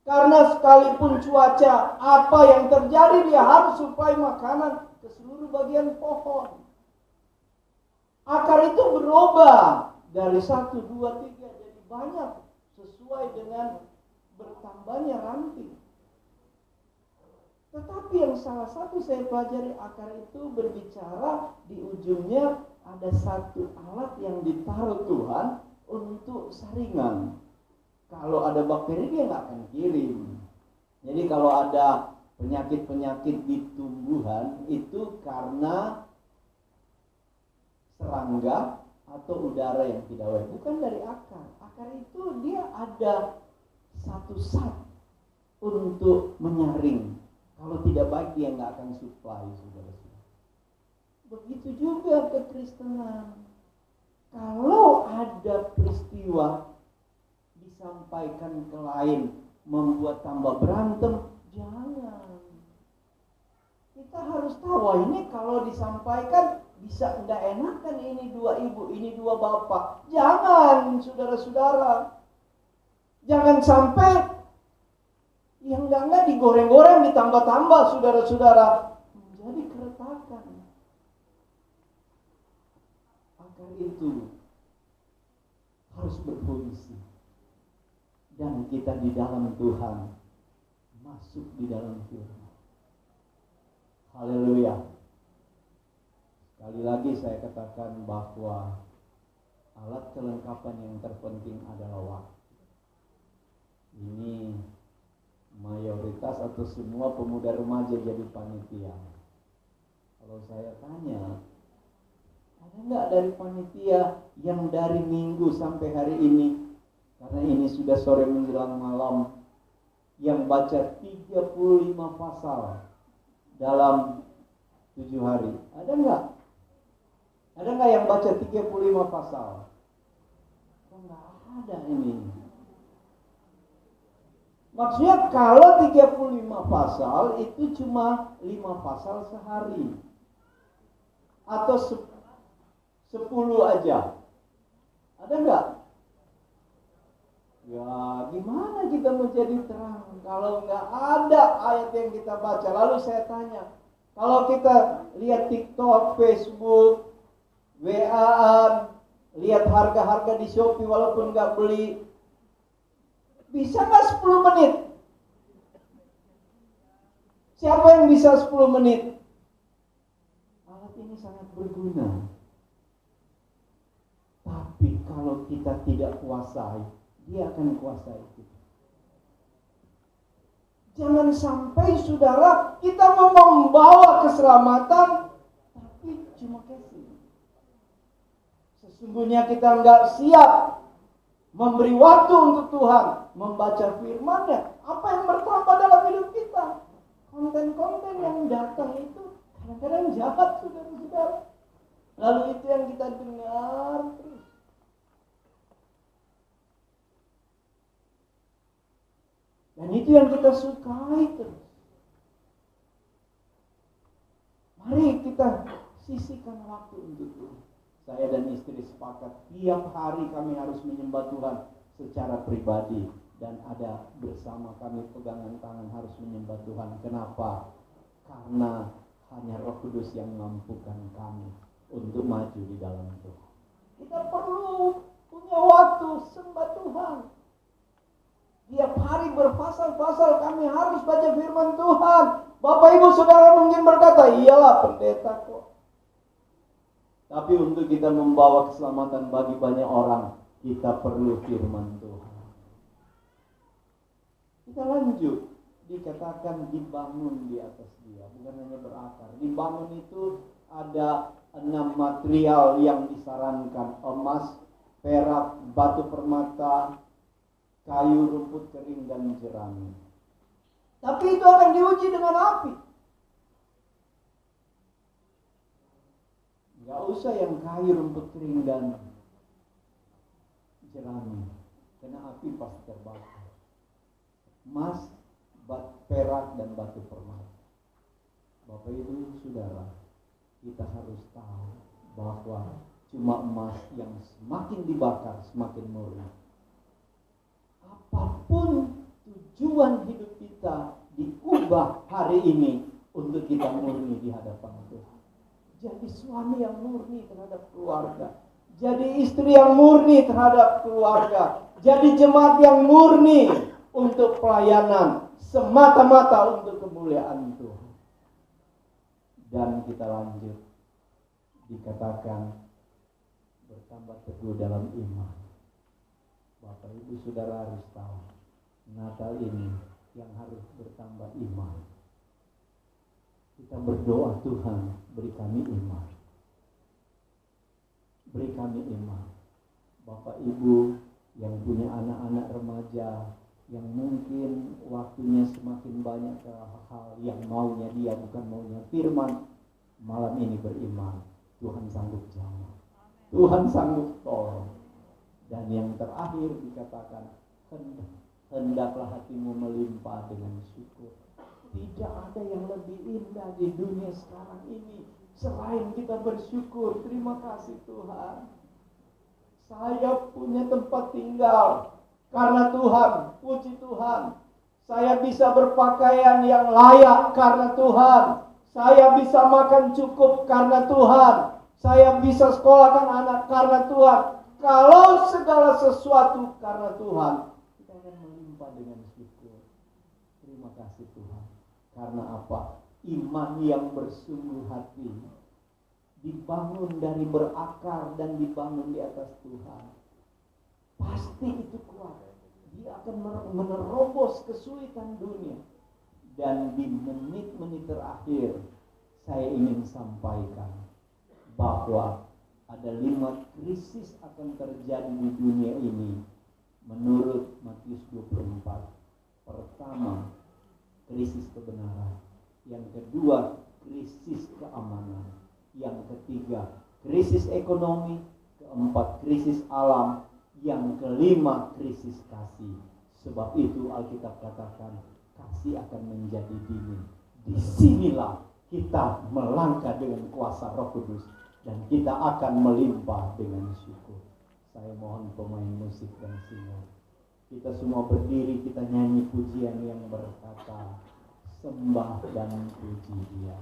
Karena sekalipun cuaca apa yang terjadi, dia harus suplai makanan ke seluruh bagian pohon. Akar itu berubah dari 1, 2, 3 jadi banyak sesuai dengan bertambahnya ranting. Tetapi yang salah satu saya pelajari, akar itu berbicara di ujungnya ada satu alat yang ditaruh Tuhan untuk saringan. Kalau ada bakteri dia nggak akan kirim. Jadi kalau ada penyakit-penyakit di tumbuhan itu karena serangga atau udara yang tidak baik, bukan dari akar. Akar itu dia ada satu zat untuk menyaring. Kalau tidak baik dia nggak akan supply, saudara-saudara. Begitu juga kekristenan. Kalau ada peristiwa disampaikan ke lain membuat tambah berantem, jangan. Kita harus tahu ini kalau disampaikan bisa enggak enakan, ini 2 ibu, ini 2 bapak. Jangan, saudara-saudara. Jangan sampai yang enggak digoreng-goreng, ditambah-tambah, saudara-saudara, menjadi keretakan. Akar itu harus berfungsi. Dan kita di dalam Tuhan, masuk di dalam firman. Haleluya. Sekali lagi saya katakan bahwa alat kelengkapan yang terpenting adalah waktu. Ini mayoritas atau semua pemuda remaja jadi panitia. Kalau saya tanya, ada nggak dari panitia yang dari minggu sampai hari ini, karena ini sudah sore menjelang malam, yang baca 35 pasal dalam 7 hari? Ada nggak? Ada nggak yang baca 35 pasal? Nggak ada ini. Maksudnya kalau 35 pasal itu cuma 5 pasal sehari. Atau 10 aja. Ada nggak? Ya gimana kita mau jadi terang kalau nggak ada ayat yang kita baca. Lalu saya tanya, kalau kita lihat TikTok, Facebook, WA-an, lihat harga-harga di Shopee walaupun nggak beli, bisa nggak 10 menit? Siapa yang bisa 10 menit? Alat ini sangat berguna. Tapi kalau kita tidak kuasai, Dia akan kuasai kita. Jangan sampai saudara kita mau membawa keselamatan tapi cuma casing. Sesungguhnya kita nggak siap memberi waktu untuk Tuhan, membaca firman-Nya. Apa yang bertambah dalam hidup kita? Konten-konten yang datang itu kadang-kadang jahat, saudara-saudara. Lalu itu yang kita dengar terus. Dan itu yang kita sukai terus. Mari kita sisihkan waktu untuk Tuhan. Saya dan istri sepakat tiap hari kami harus menyembah Tuhan secara pribadi. Dan ada bersama kami pegangan tangan harus menyembah Tuhan. Kenapa? Karena hanya Roh Kudus yang mampukan kami untuk maju di dalam Tuhan. Kita perlu punya waktu sembah Tuhan. Tiap hari berpasal-pasal kami harus baca firman Tuhan. Bapak Ibu Saudara mungkin berkata, iyalah pendeta kok. Tapi untuk kita membawa keselamatan bagi banyak orang, kita perlu firman Tuhan. Kita lanjut, dikatakan dibangun di atas dia, bukan hanya berakar. Dibangun itu ada 6 material yang disarankan: emas, perak, batu permata, kayu, rumput kering, dan jerami. Tapi itu akan diuji dengan api. Gak usah yang kayu, rumput kering, dan jerami, karena api pasti terbakar. Emas, perak, dan batu permata. Bapak Ibu Saudara, kita harus tahu bahwa cuma emas yang semakin dibakar semakin murni. Apapun tujuan hidup kita diubah hari ini untuk kita murni di hadapan Tuhan. Jadi suami yang murni terhadap keluarga, jadi istri yang murni terhadap keluarga, jadi jemaat yang murni untuk pelayanan semata-mata untuk kemuliaan Tuhan. Dan kita lanjut, dikatakan bertambah teguh dalam iman. Bapak Ibu Saudara harus tahu, Natal ini yang harus bertambah iman. Kita berdoa, Tuhan beri kami iman. Beri kami iman. Bapak Ibu yang punya anak-anak remaja, yang mungkin waktunya semakin banyak ke hal yang maunya dia, bukan maunya firman, malam ini beriman, Tuhan sanggup jawab, Tuhan sanggup tolong. Dan yang terakhir dikatakan, hendaklah hatimu melimpah dengan syukur. Tidak ada yang lebih indah di dunia sekarang ini selain kita bersyukur. Terima kasih Tuhan, saya punya tempat tinggal karena Tuhan, puji Tuhan. Saya bisa berpakaian yang layak karena Tuhan. Saya bisa makan cukup karena Tuhan. Saya bisa sekolahkan anak karena Tuhan. Kalau segala sesuatu karena Tuhan, kita akan melimpah dengan syukur. Terima kasih Tuhan. Karena apa? Iman yang bersungguh hati dibangun dari berakar dan dibangun di atas Tuhan. Pasti itu kuat. Dia akan menerobos kesulitan dunia. Dan di menit-menit terakhir, saya ingin sampaikan bahwa ada 5 krisis akan terjadi di dunia ini menurut Matius 24. Pertama, krisis kebenaran. Yang kedua, krisis keamanan. Yang ketiga, krisis ekonomi. Keempat, krisis alam. Yang kelima, krisis kasih. Sebab itu Alkitab katakan, kasih akan menjadi dingin. Disinilah kita melangkah dengan kuasa Roh Kudus, dan kita akan melimpah dengan syukur. Saya mohon pemain musik dan singer, kita semua berdiri, kita nyanyi pujian yang berkata, sembah dan puji Dia.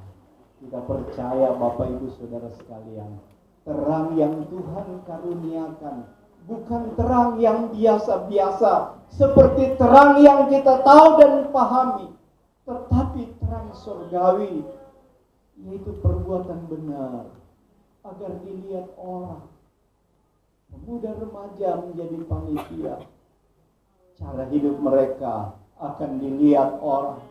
Kita percaya Bapak Ibu Saudara sekalian, terang yang Tuhan karuniakan bukan terang yang biasa-biasa seperti terang yang kita tahu dan pahami, tetapi terang surgawi, yaitu perbuatan benar agar dilihat orang. Pemuda remaja menjadi panitia, cara hidup mereka akan dilihat orang,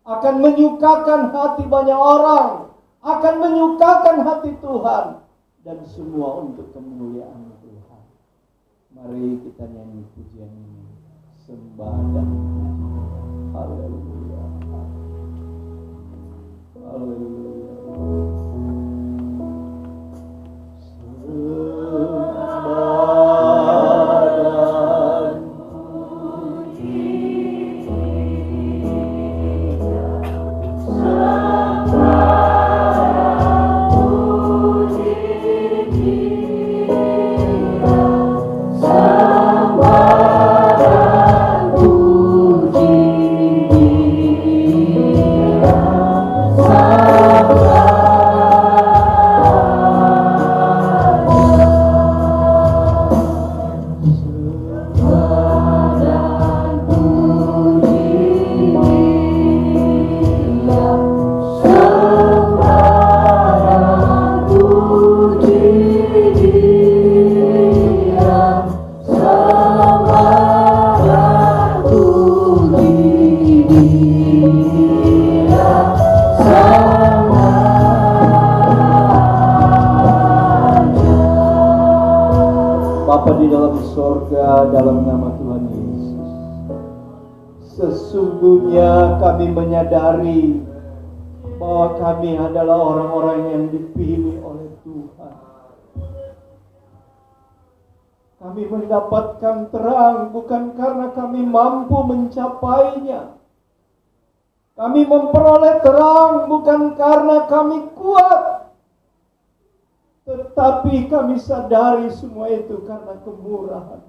akan menyukakan hati banyak orang, akan menyukakan hati Tuhan, dan semua untuk kemuliaan Tuhan. Mari kita nyanyi pujian ini, sembah dan puji. Haleluya. Haleluya. Bapa di dalam sorga, dalam nama Tuhan Yesus, sesungguhnya kami menyadari bahwa kami adalah orang-orang yang dipilih oleh Tuhan. Kami mendapatkan terang bukan karena kami mampu mencapainya. Kami memperoleh terang bukan karena kami kuat, tetapi kami sadari semua itu karena kemurahan.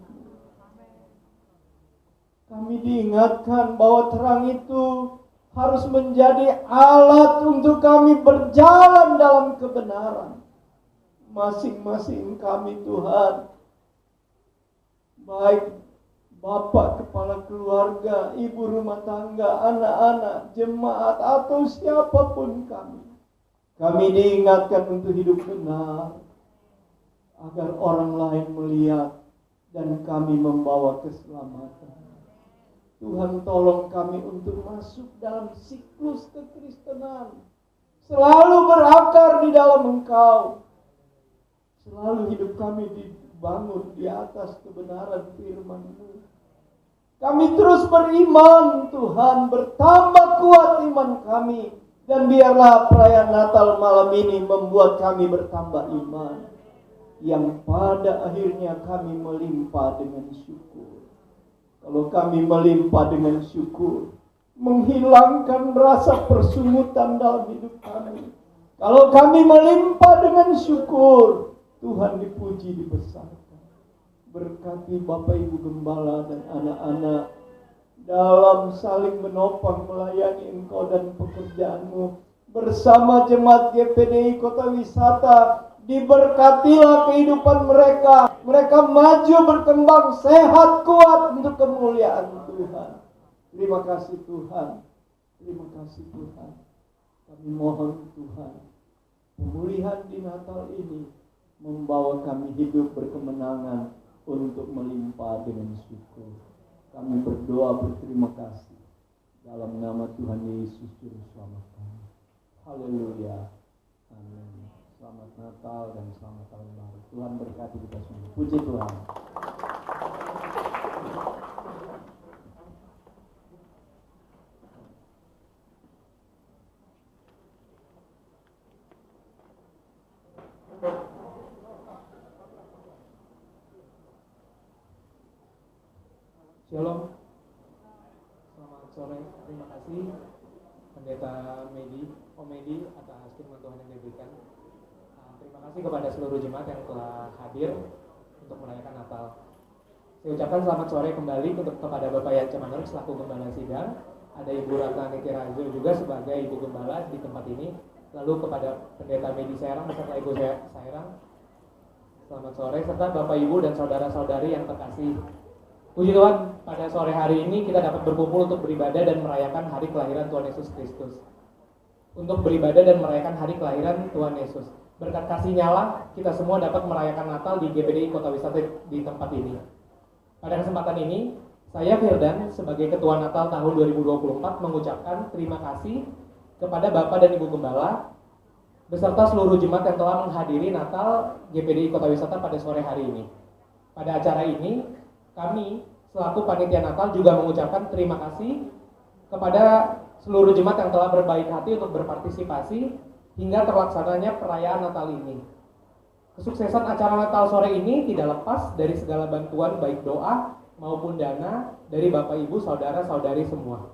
Kami diingatkan bahwa terang itu harus menjadi alat untuk kami berjalan dalam kebenaran. Masing-masing kami Tuhan, baik bapak kepala keluarga, ibu rumah tangga, anak-anak, jemaat atau siapapun kami diingatkan untuk hidup benar agar orang lain melihat dan kami membawa keselamatan. Tuhan tolong kami untuk masuk dalam siklus kekristenan, selalu berakar di dalam Engkau, selalu hidup kami dibangun di atas kebenaran firman-Mu. Kami terus beriman Tuhan, bertambah kuat iman kami, dan biarlah perayaan Natal malam ini membuat kami bertambah iman, yang pada akhirnya kami melimpah dengan syukur. Kalau kami melimpah dengan syukur, menghilangkan rasa persungutan dalam hidup kami. Kalau kami melimpah dengan syukur, Tuhan dipuji, dibesarkan. Berkati Bapak Ibu Gembala dan anak-anak dalam saling menopang melayani Engkau dan pekerjaan-Mu. Bersama jemaat GPDI Kota Wisata, diberkatilah kehidupan mereka. Mereka maju, berkembang, sehat, kuat untuk kemuliaan Tuhan. Terima kasih Tuhan. Terima kasih Tuhan. Kami mohon Tuhan, pemulihan di Natal ini membawa kami hidup berkemenangan untuk melimpah dengan syukur. Kami berdoa berterima kasih dalam nama Tuhan Yesus Juru Selamat kami. Haleluya. Amin. Selamat Natal dan selamat tahun baru. Tuhan berkati kita semua. Puji Tuhan. Shalom, selamat sore, terima kasih Pendeta Medi atas firman Tuhan yang diberikan. Terima kasih kepada seluruh jemaat yang telah hadir untuk merayakan Natal. Saya ucapkan selamat sore kembali kepada Bapak Yance Manuruk selaku Gembala Sidang, ada Ibu Ratna Niti Rajo juga sebagai Ibu Gembala di tempat ini, lalu kepada Pendeta Medi Serang beserta Ibu Serang, selamat sore, serta Bapak Ibu dan saudara-saudari yang terkasih. Puji Tuhan, pada sore hari ini kita dapat berkumpul untuk beribadah dan merayakan hari kelahiran Tuhan Yesus Kristus. Untuk beribadah dan merayakan hari kelahiran Tuhan Yesus. Berkat kasih-Nya lah, kita semua dapat merayakan Natal di GPDI Kota Wisata di tempat ini. Pada kesempatan ini, Saya Firdan sebagai Ketua Natal tahun 2024 mengucapkan terima kasih kepada Bapak dan Ibu Gembala beserta seluruh jemaat yang telah menghadiri Natal GPDI Kota Wisata pada sore hari ini. Pada acara ini, kami selaku panitia Natal juga mengucapkan terima kasih kepada seluruh jemaat yang telah berbaik hati untuk berpartisipasi hingga terlaksananya perayaan Natal ini. Kesuksesan acara Natal sore ini tidak lepas dari segala bantuan baik doa maupun dana dari Bapak Ibu saudara-saudari semua.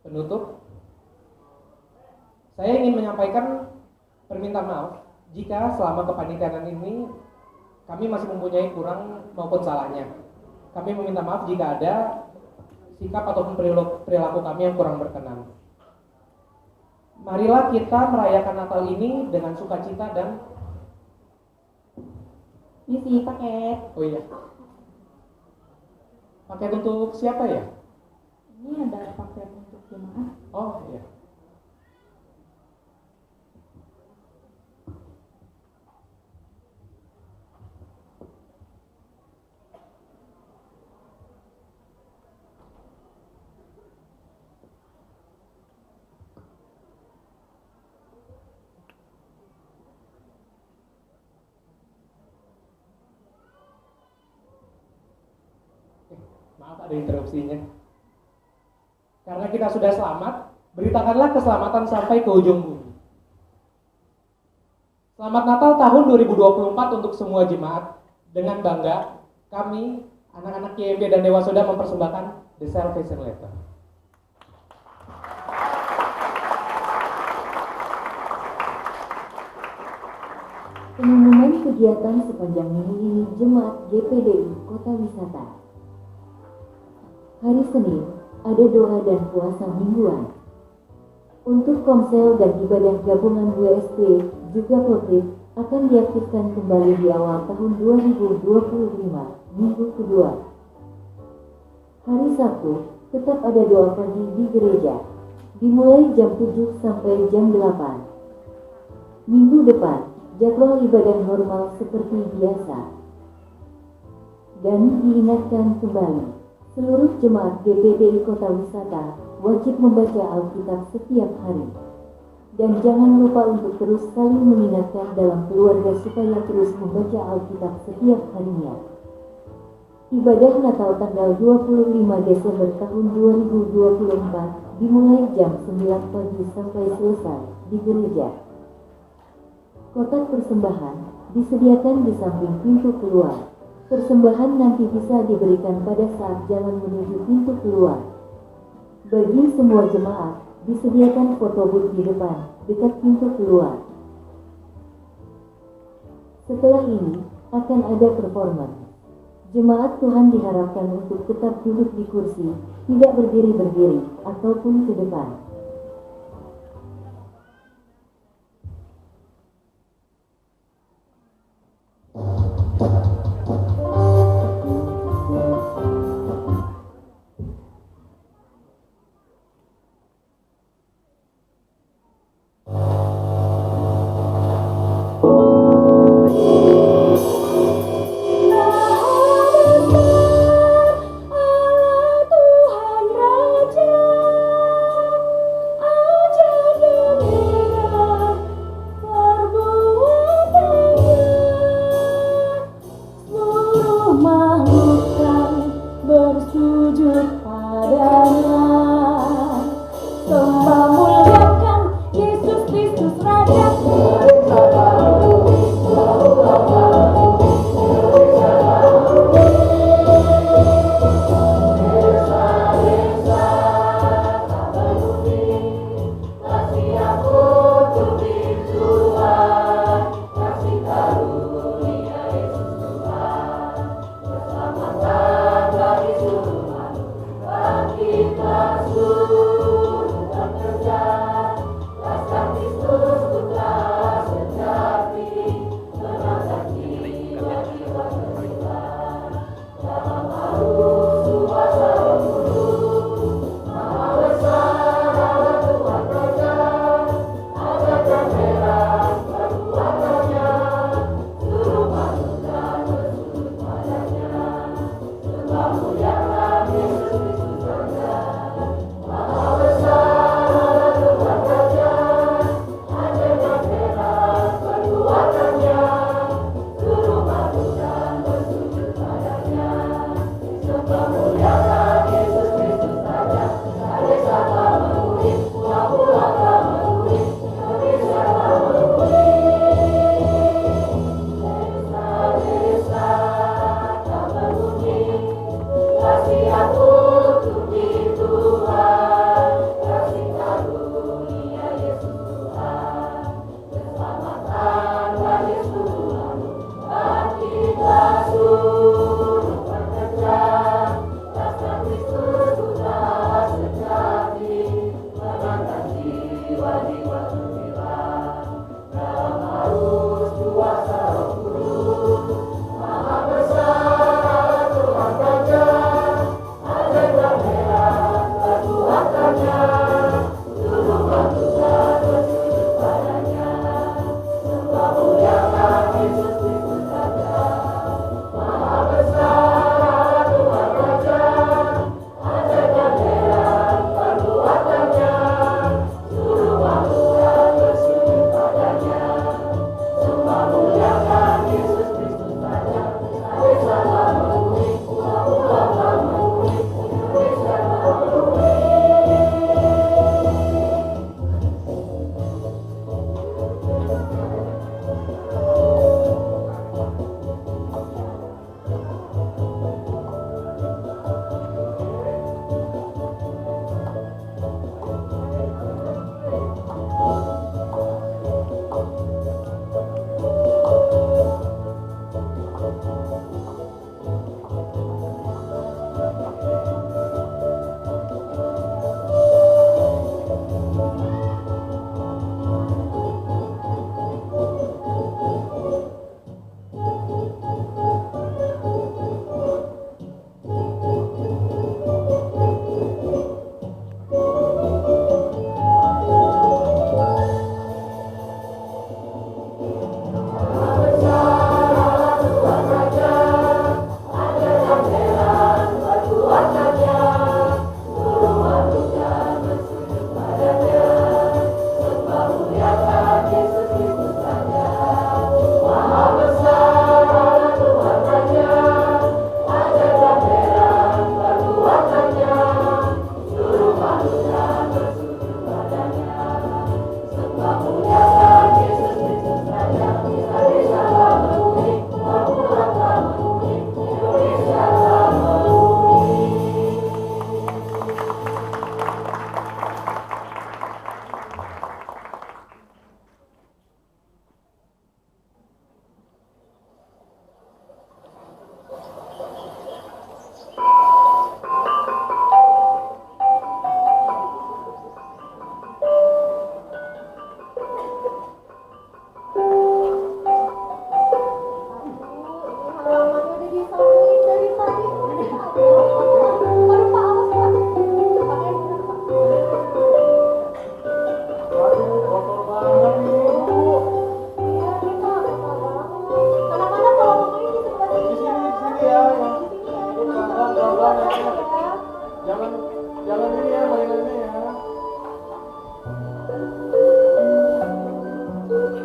Penutup, saya ingin menyampaikan permintaan maaf jika selama kepanitiaan ini kami masih mempunyai kurang maupun salahnya. Kami meminta maaf jika ada sikap ataupun perilaku kami yang kurang berkenan. Marilah kita merayakan Natal ini dengan sukacita dan Isi paket. oh iya, paket untuk siapa ya? Ini ada paket untuk jemaah. Oh iya. Maaf ada interupsinya. Karena kita sudah selamat, beritakanlah keselamatan sampai ke ujung bumi. Selamat Natal tahun 2024 untuk semua jemaat. Dengan bangga, kami, anak-anak YMB dan Dewa Soda mempersembahkan The Salvation Letter. Pengumuman kegiatan sepanjang minggu ini Jemaat GPDI Kota Wisata. Hari Senin, ada doa dan puasa mingguan. Untuk komsel dan ibadah gabungan WSP juga Poprik akan diaktifkan kembali di awal tahun 2025, minggu kedua. Hari Sabtu, tetap ada doa pagi di gereja, dimulai jam 7 sampai jam 8. Minggu depan, jadwal ibadah normal seperti biasa. Dan diingatkan kembali, seluruh jemaat GPDI Kota Wisata wajib membaca Alkitab setiap hari. Dan jangan lupa untuk terus saling mengingatkan dalam keluarga supaya terus membaca Alkitab setiap harinya. Ibadah Natal tanggal 25 Desember tahun 2024 dimulai jam 9 pagi sampai selesai di gereja. Kotak persembahan disediakan di samping pintu keluar. Persembahan nanti bisa diberikan pada saat jalan menuju pintu keluar. Bagi semua jemaat, disediakan foto booth di depan, dekat pintu keluar. Setelah ini, akan ada performance. Jemaat Tuhan diharapkan untuk tetap duduk di kursi, tidak berdiri-berdiri, ataupun ke depan.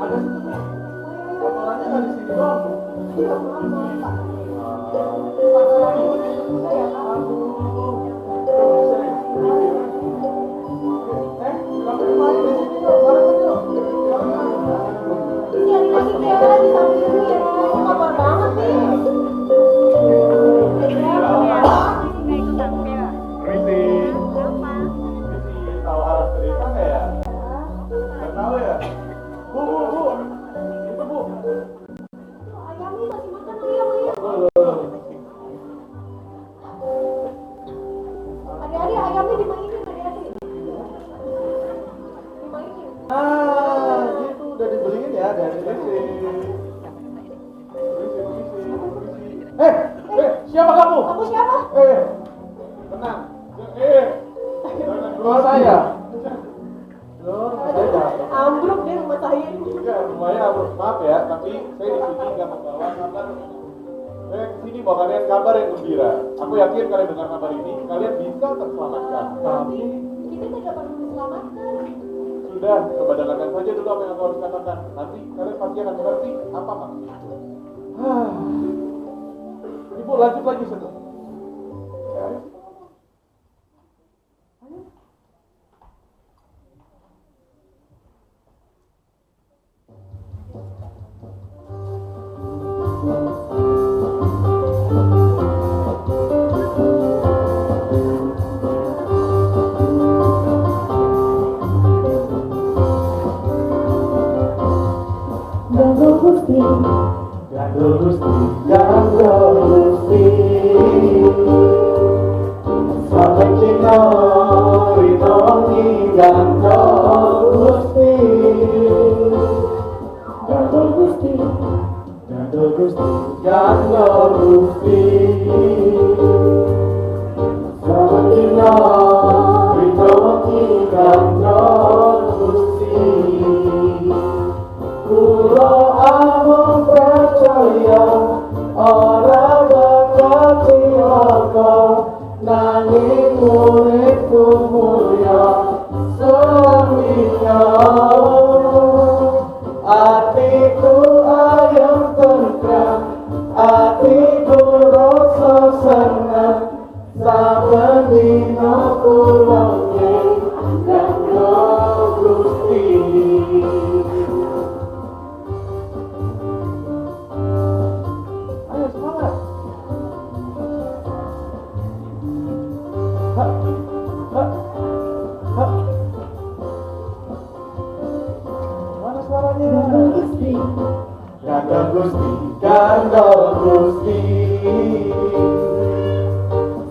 Ada sih tuh. Amalannya nggak di sini doang. Kami main di sini yuk, bareng yuk. Nyari lagi ya, di samping ini ya. Kabar banget nih. Tahu arah cerita nggak ya? Nggak tahu ya. Bu, itu bu. Ayamnya masih makan ayam ya. Adik-adik ayamnya dimainin adik-adik. Dimainin. Ah, gitu udah dibeliin ya dari Perisi. Siapa kamu? Kamu siapa? Tenang. Jangan keluar saya. Loh, saya Ambruk deh rumah saya ini. ya, rumahnya maaf ya, tapi saya di sini nggak membawa kabar. Saya kesini bawa kalian kabar yang gembira. Aku yakin kalian dengar kabar ini, kalian bisa terselamatkan. Tapi Kita tidak perlu diselamatkan. sudah, coba dengarkan saja dulu apa yang aku harus katakan. Nanti kalian pasti akan mengerti apa maksudnya. Ibu lanjut lagi satu. Ya. Gandul Gusti, Gandul Gusti, Gandul Gusti. Sampai kita rinongi Gandul Gusti. Gandul Gusti, Gandul Gusti, Gandul Gusti. Sampai kita rinongi Gandul Gusti. Kulo amung percaya ora bakal cilaka nanging uripku mulya selamanya. Atiku ayam tentram, atiku rasa seneng, saben dina kulo Gandul Gusti. Ayo semangat. Ha, ha, ha. Mana suaranya? Gandul Gusti, Gandul Gusti, Gandul Gusti.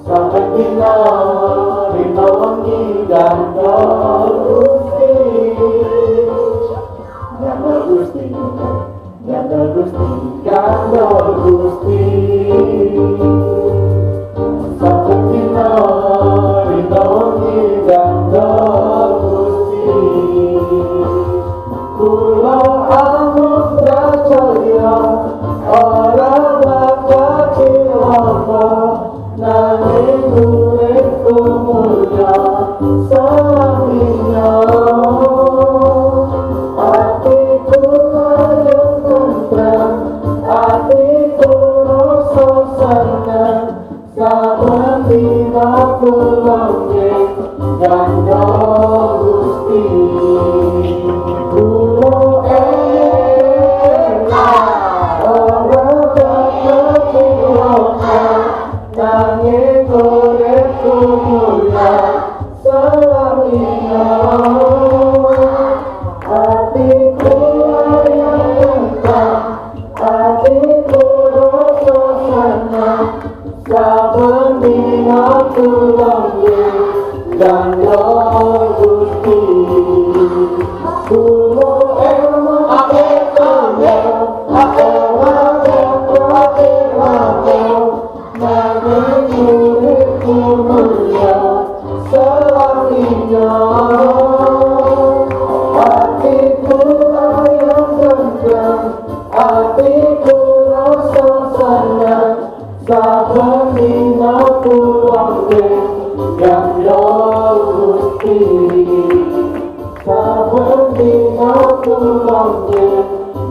Sampai dina rino wengi Gandul Gusti. Gandul Gusti, Gandul Gusti, Gandul Gusti. Sampai dina rino wengi Gandul Gusti. Kulo amung percaya ora bakal cilaka nanging uripku mulya selamanya. Atiku ayam tentram, atiku rasa seneng,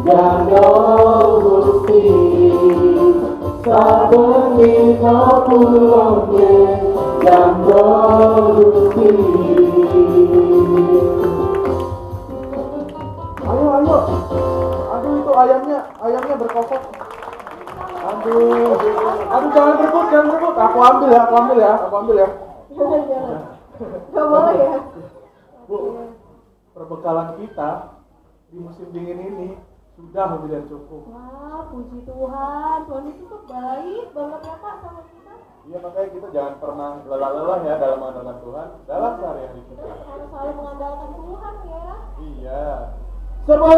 Jando Gusti sabengi kapulonge Jando Gusti. Ayo. Aduh itu ayamnya berkokok. Aduh jangan berebut. Aku ambil ya. Jangan. Gak boleh ya. Bu, perbekalan kita di musim dingin ini sudah lebih dari cukup. Wah, puji Tuhan. Tuhan itu tuh baik banget ya Pak sama kita. Iya, makanya kita jangan pernah lelah-lelah ya dalam mengandalkan Tuhan dalam sehari-hari kita. Harus selalu mengandalkan Tuhan ya. Iya. Seru!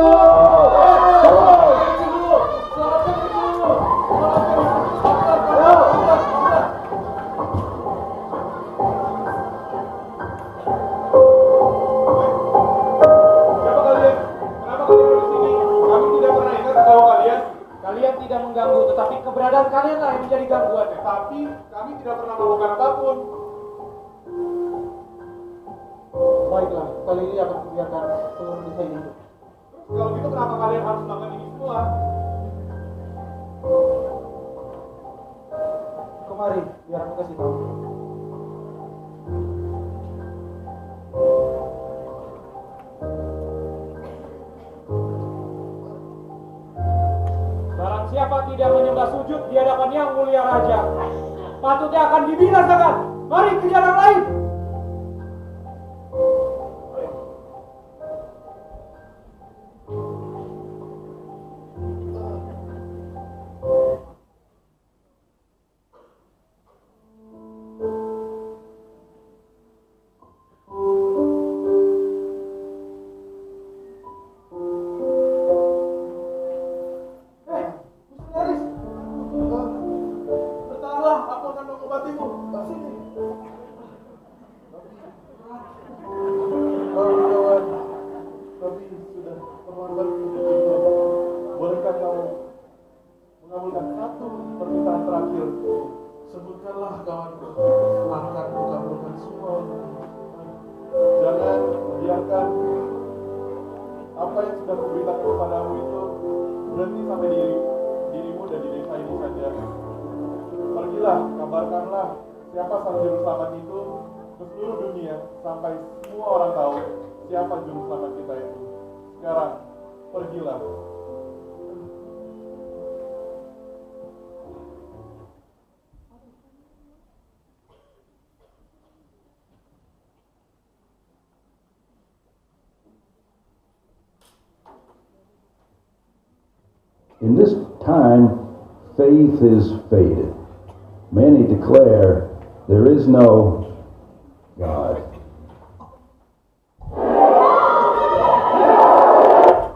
Kalian tidak mengganggu, tetapi keberadaan kalian lah yang menjadi gangguannya. Tapi kami tidak pernah melakukan apapun. Baiklah, kali ini akan kubiarkan seluruh desa ini. Kalau gitu kenapa kalian harus melakukan ini semua? Kemari, biar aku kasih tahu. Barang siapa tidak menyembah sujud di hadapan Yang Mulia Raja, patutnya akan dibinasakan. Mari ke jalan lain. Bertahanlah, aku akan mengobatimu. Sini. Kawan, tapi sudah terlambat. Bolehkah kau mengabulkan satu permintaan terakhir? Sebutkanlah kawanku, akan kukabulkan semua. Jangan biarkan apa yang sudah kuberitakan kepadamu itu berhenti sampai dirimu dan di desa ini saja. Pergilah, kabarkanlah siapa sang juru selamat itu ke seluruh dunia sampai semua orang tahu siapa juru selamat kita itu. Sekarang, pergilah. In this time, faith is faded. Many declare there is no God.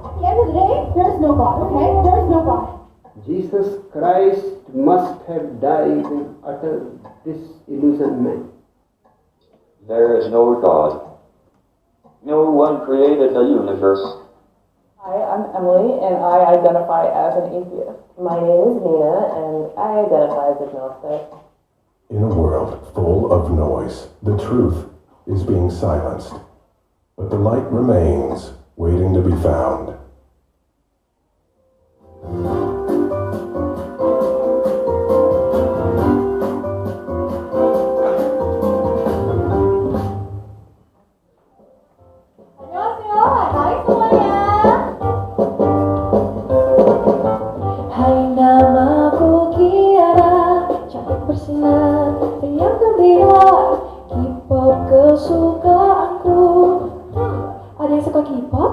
At the end of the day, there is no God, okay? There is no God. Jesus Christ must have died and uttered disillusionment. There is no God. No one created the universe. Hi, I'm Emily, and I identify as an atheist. My name is Nina, and I identify as agnostic. In a world full of noise, the truth is being silenced, but the light remains, waiting to be found. Annyeonghaseyo, baik semuanya. Hai, namaku Kiara, cantik bersinar, riang gembira, K-pop kesukaanku. Ada yang suka K-pop?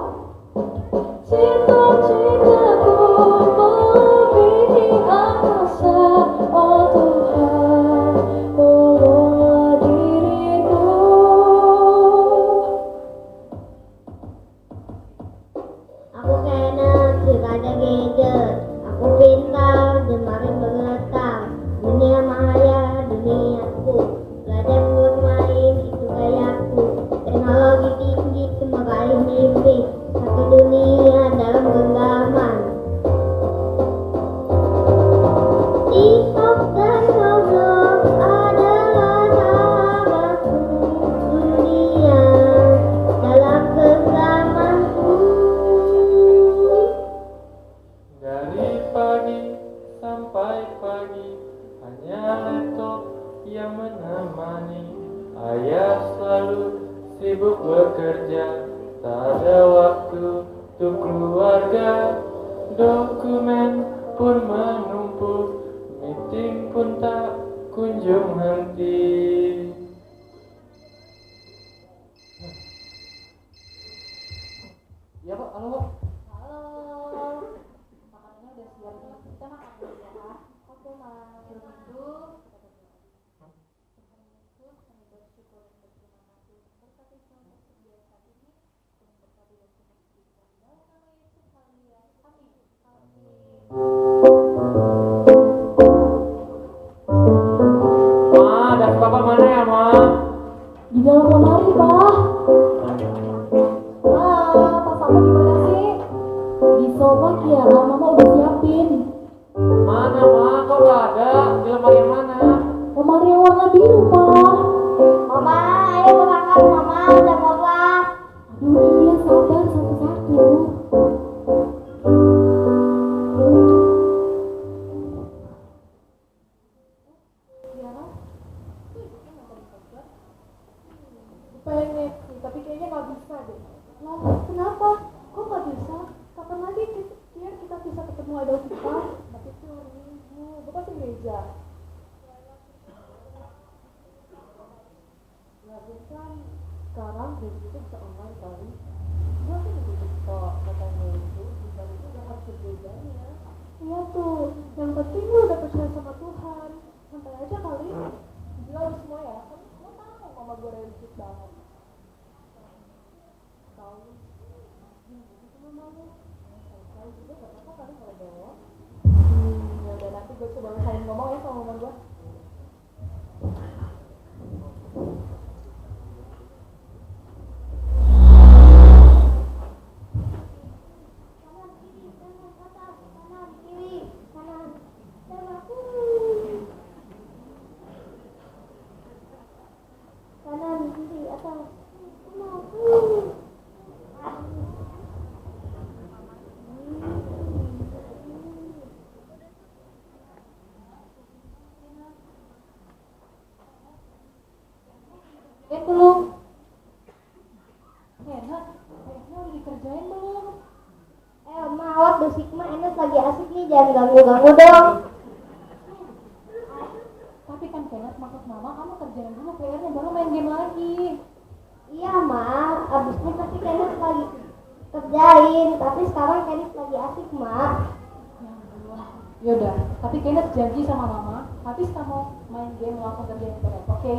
Dokumen pun menumpuk, meeting pun tak kunjung henti. Ya Pak, halo Pak. Halo. Makanannya udah siap nih. Kita makan dulu ya. Oke, Mas. Itu kami bersyukur dan berterima kasih berkati semua kebiasaan ini dan berkati dan semestikan dalam nama Yesus haleluya. Amin. Ma, dan Bapak mana ya, Ma? Di dalam lemari, Pak. Tas aku gimana sih? Di sofa Kiara, Mama udah siapin. Mana, Ma? Kok nggak ada? Di lemari yang mana? Lemari yang warna biru, Pak. Mama, ayo makan. Mama udah makan. Aduh, iya, sabar satu-satu. Kiara? Pengen sih, tapi kayaknya nggak bisa deh. Lah, kenapa? Kok nggak bisa? Kapan lagi kita bisa ketemu idol kita? Tapi itu hari Minggu, Bapak sih gereja. Lalu kan sekarang gereja itu bisa online kali. Gua sih juga bisa katanya itu, bisa itu udah harus gerejanya. Iya tuh, yang penting lu udah percaya sama Tuhan. Santai aja kali. Gila lu semua ya, kan lu tahu mama gue religius banget. Tahu gitu sama mama. Saya juga gak apa-apa kali kalau bawa. Ya udah, nanti gue coba usahain ngomong ya sama mama gue. Kanan kiri, kanan atas, kanan kiri, kanan. Sama kanan kiri atas. Belum. Hena udah dikerjain belum? Mawat dosik mah Enes lagi asik nih, jangan ganggu-ganggu dong. Tapi kan Kenneth, maksud mama kamu kerjain dulu PR-nya baru main game lagi. Iya Ma, abisnya pasti Enes lagi kerjain, tapi sekarang Enes lagi asik Ma. Yaudah, tapi Kenneth janji sama mama, habis kamu main game langsung kerjain PR, oke?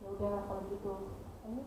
Yaudah kalau gitu. Ayo.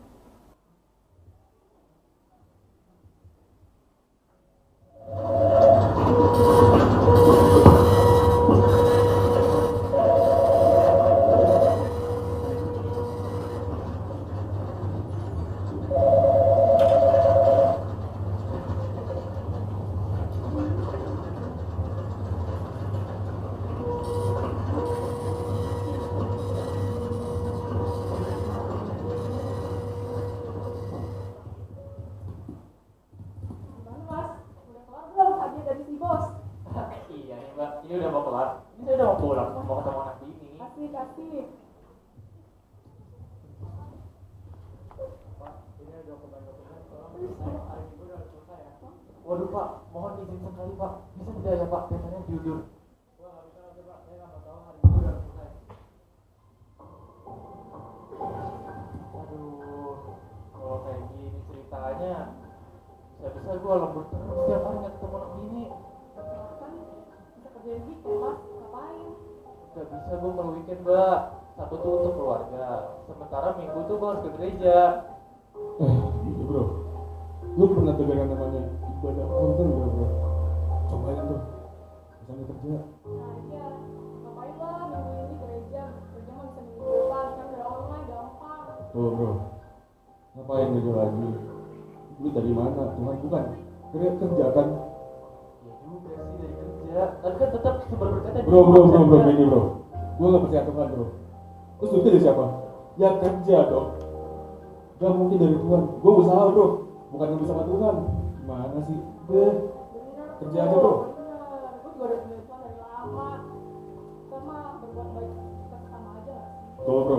Iya nih Mbak, ini udah mau kelar. Ini saya udah mau pulang, mau ketemu anak ini. Asik. Pak, ini udah dokumen-dokumen. Tolong hari Minggu udah selesai ya. Waduh Pak, mohon izin sekali Pak. Bisa tidak ya Pak, biasanya diundur. Wah nggak bisa lagi Pak, saya nggak mau tahu hari Minggu udah selesai. Aduh, kalau kayak gini ceritanya, bisa-bisa gue lembur terus setiap hari nggak ketemu anak ini. Kan bisa kerjain gitu, Mas. Ngapain? Gak bisa gue per weekend Mbak. Sabtu tuh untuk keluarga. Sementara Minggu tuh gue harus ke gereja. Gitu bro. Lu pernah dengar yang namanya ibadah konten gak bro? Cobain tuh. Misalnya kerja. Nah iya, ngapain lah minggu ini gereja? Kerja mah bisa minggu depan, kan udah online, gampang. Tuh bro. Ngapain kerja lagi? Lu dari mana? Tuhan bukan. Kerja kan? Ya juga sih dari kerja. Tapi kan tetap sumber berkatnya Bro, ini bro. Gue gak percaya Tuhan bro. Terus duitnya dari siapa? Ya kerja dong. Gak mungkin dari Tuhan. Gue usaha bro. Bukan yang sama Tuhan. Gimana sih? Kerja aja bro. Bener, gue juga udah punya Tuhan dari lama. Kita mah berbuat baik kita sama aja gak sih? Tuh bro.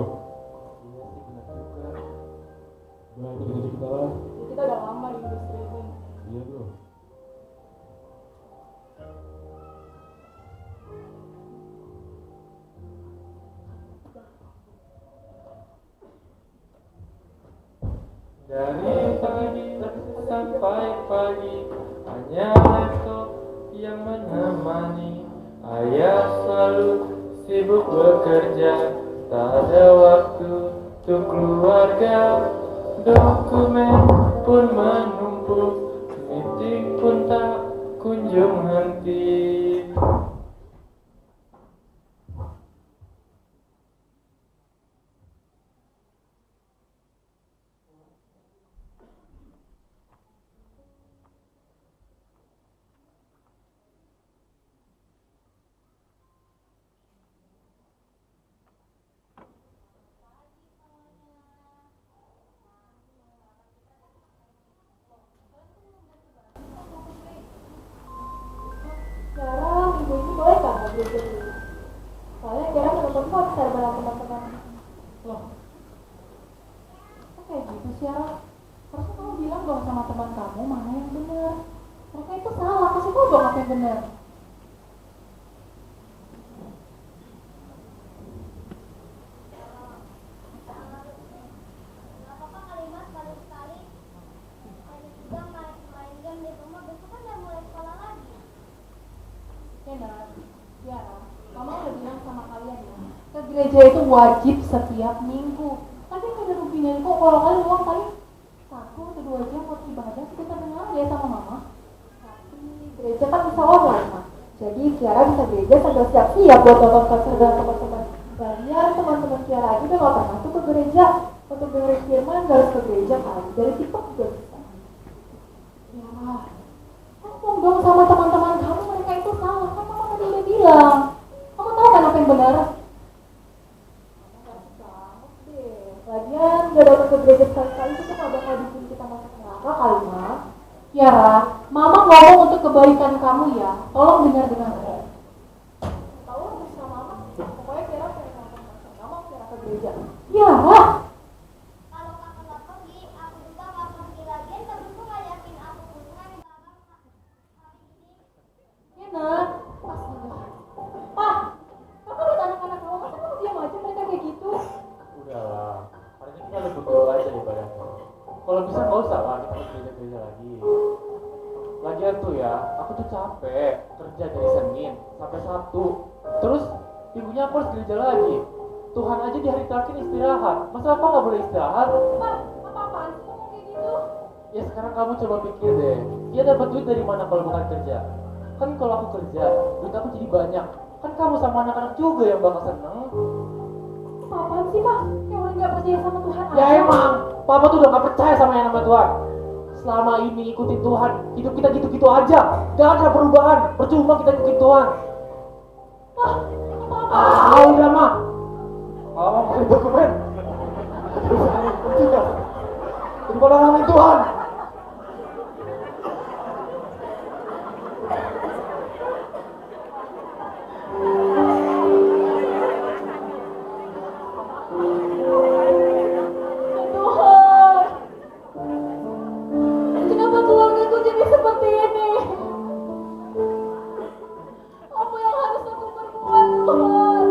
Iya sih benar juga. Boleh ikut gereja kita lah. Kita udah lama di industri ini. Iya bro. Dari pagi sampai pagi hanya laptop yang menemani. Ayah selalu sibuk bekerja, tak ada waktu untuk keluarga. Dokumen pun menumpuk, meeting pun tak kunjung henti. Tiara, minggu ini boleh nggak mau gereja dulu? Soalnya Tiara menuntut konser bareng teman-teman. Loh, kok kayak gitu sih, Tiara? Harusnya kamu bilang dong sama teman kamu mana yang benar. Mereka itu salah, kasih tahu dong apa yang benar. Mama udah bilang sama kalian ya, ke gereja itu wajib setiap minggu. Tapi nggak ada ruginya kok kalau kalian uang paling 1 atau 2 jam buat ibadah, kita dengar ya sama mama. Tapi gereja kan bisa online, Ma. Jadi Tiara bisa gereja sambil siap-siap buat nonton konser dengan teman-teman. Banyak teman-teman Tiara aja udah nggak pernah tuh ke gereja untuk dengerin firman, nggak harus ke gereja kali. Dari TikTok juga bisa. Tiara, ngomong dong sama teman-teman kamu, mereka itu salah. Kan mama tadi udah bilang. Kamu tahu kan apa yang benar? Lagian gak datang ke gereja sekali-kali itu gak bakal bikin kita masuk neraka kali, Ma. Tiara, Mama ngomong untuk kebaikan kamu ya. Tolong dengar-dengar. Tahu bisa Mama. Pokoknya Tiara pengen nonton konser. Mama Tiara ke gereja. Tiara. Kalau kakak nggak pergi, aku juga nggak pergi lagi. Tapi aku nggak yakin aku pulang hari ini. Tiara. Pak, kakak lihat anak-anak kamu, masa kamu diam aja mereka kayak gitu? Udahlah, hari ini kita lebih berdoa aja ibadahnya. Kalau bisa nggak usah lah kita gereja-gereja lagi. Lagian tuh ya, aku tuh capek kerja dari Senin sampai Sabtu. Terus minggunya aku harus gereja lagi. Tuhan aja di hari terakhir istirahat. Masa apa nggak boleh istirahat? Pak, apa-apaan sih kamu kayak gitu? Ya sekarang kamu coba pikir deh. Dia dapat duit dari mana kalau bukan kerja? Kan kalau aku kerja, duit aku jadi banyak. Kan kamu sama anak-anak juga yang bakal seneng. Apaan sih, Pak? Kayak orang gak percaya sama Tuhan Ya aja. emang, Papa tuh udah gak percaya sama yang namanya Tuhan. Selama ini ikutin Tuhan, hidup kita gitu-gitu aja. Gak ada perubahan, percuma kita ikutin Tuhan. Wah, apa-apa? Udah mah. Kalau mau pakai dokumen. Daripada ngomongin Tuhan. Kenapa keluargaku jadi seperti ini? Apa yang harus aku perbuat, Tuhan?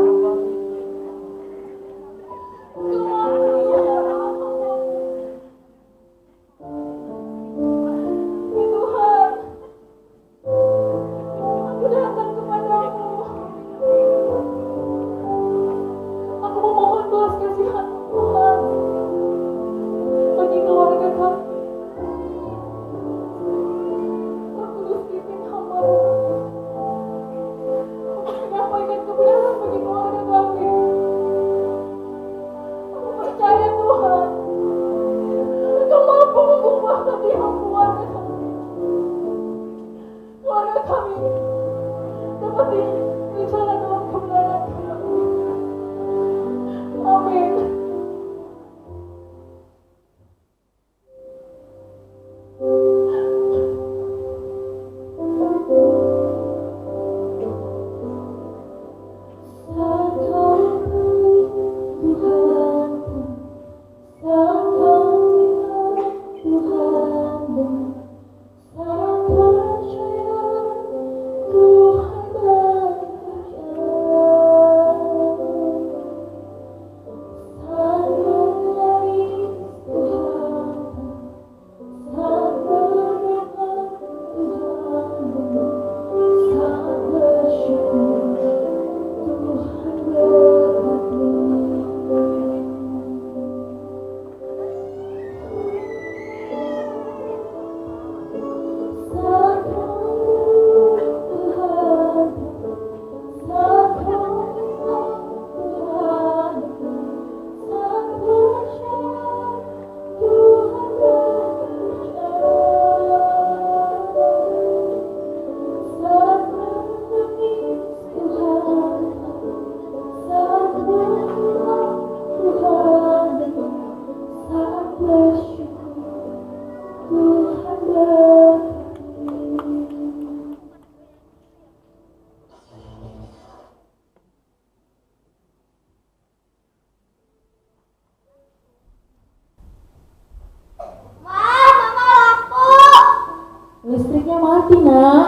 Listriknya mati, Nak.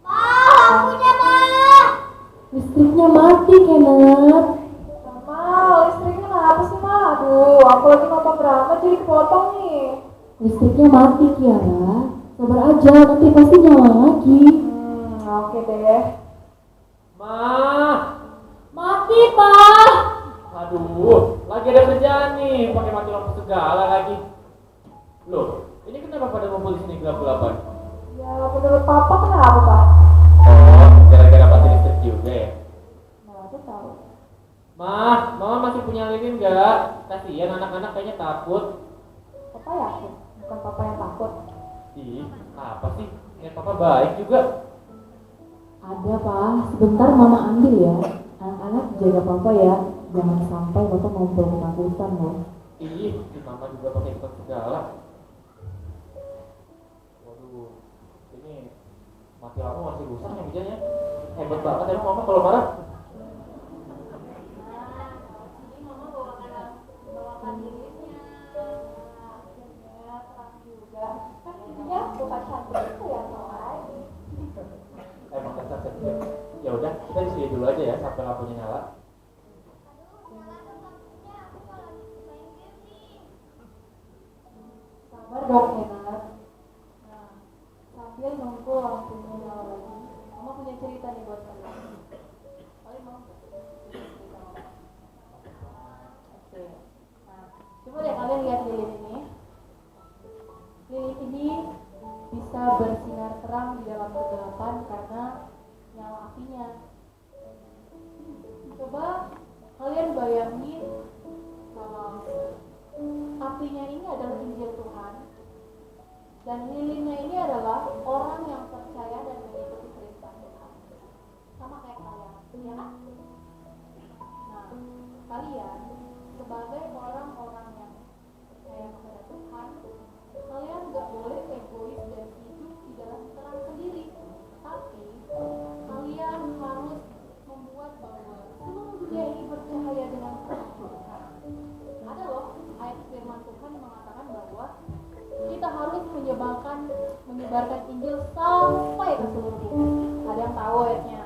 Lampunya, Ma. Listriknya mati, Kenneth. Ma, listriknya kenapa sih, Ma? Aduh, aku lagi nonton drama jadi kepotong nih. Listriknya mati, Kiara. Sabar aja, nanti pasti nyala lagi. Oke deh. Ma, Mati, Pak. aduh, lagi ada kerjaan nih, pakai mati lampu segala lagi. Loh, ini kenapa pada ngumpul di sini gelap-gelapan? Ya, menurut Papa kenapa, Pak? Oh, gara-gara mati listrik juga ya? Nah, aku tahu. Mama masih punya lilin nggak? Kasihan anak-anak kayaknya takut. Papa yakin? Bukan Papa yang takut. Ih, apa sih? Niat papa baik juga. Ada, Pak. Sebentar Mama ambil ya. Anak-anak jaga Papa ya. Jangan sampai Bapak ngobrol ketakutan loh. Ih, si mama juga pakai ikut segala. Waduh, ini mati lampu masih rusak ya bijanya. Hebat banget emang mama kalau marah. Jadi Mama bawakan lilinnya. Ya, terang juga. Kan intinya bukan cantik itu ya, Soai. Emang dasar sensitif. Ya udah, kita di sini dulu aja ya sampai lampunya nyala. Sabar dong, Kenneth. Nah, sambil nunggu lampunya nyala lagi, Mama punya cerita nih buat kalian. Kalian mau nggak? Cerita Mama. Oke. Nah, coba deh kalian lihat lilin ini. Lilin ini bisa bersinar terang di dalam kegelapan karena nyala apinya. Coba kalian bayangin kalau apinya ini adalah Injil Tuhan dan lilinnya ini adalah orang yang percaya dan mengikuti perintah Tuhan, sama kayak kalian, ya kan? Nah, kalian sebagai orang-orang yang percaya kepada Tuhan, kalian gak boleh egois dan hidup di dalam terang sendiri, tapi kalian harus membuat bahwa seluruh dunia ini bercahaya dengan terang Tuhan. Ada loh ayat firman Tuhan yang mengatakan bahwa kita harus menyebarkan Injil sampai ke seluruh dunia. Ada yang tahu ayatnya?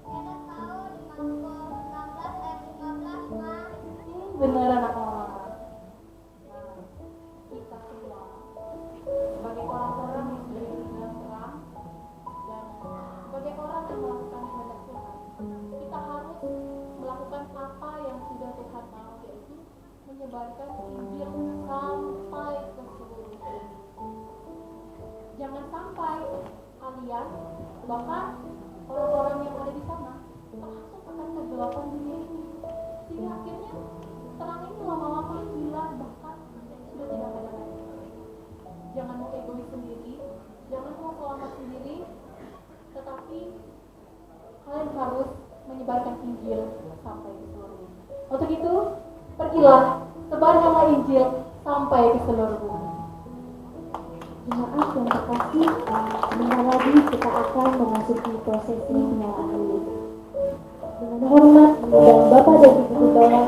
Kita tahu di Markus 16 ayat 15, Ma. Beneran apa mama? Nah, kita semua sebagai orang-orang yang sudah hidup dalam terang dan sebagai orang yang melakukan kehendak Tuhan, kita harus melakukan apa yang sudah Tuhan mau, yaitu menyebarkan Injil sampai ke seluruh dunia. Jangan sampai kalian, bahkan orang-orang yang ada di sana, termasuk akan kegelapan dunia ini, sehingga akhirnya terang ini lama-lama hilang, bahkan sudah tidak ada lagi. Jangan mau egois sendiri, jangan mau selamat sendiri, tetapi kalian harus menyebarkan Injil sampai ke seluruh dunia. Untuk itu, pergilah, sebar nama Injil sampai ke seluruh dunia. Jemaat yang terkasih, sebentar lagi kita akan memasuki prosesi penyalaan lilin. Dengan hormat mengundang Bapak dan Ibu Gembala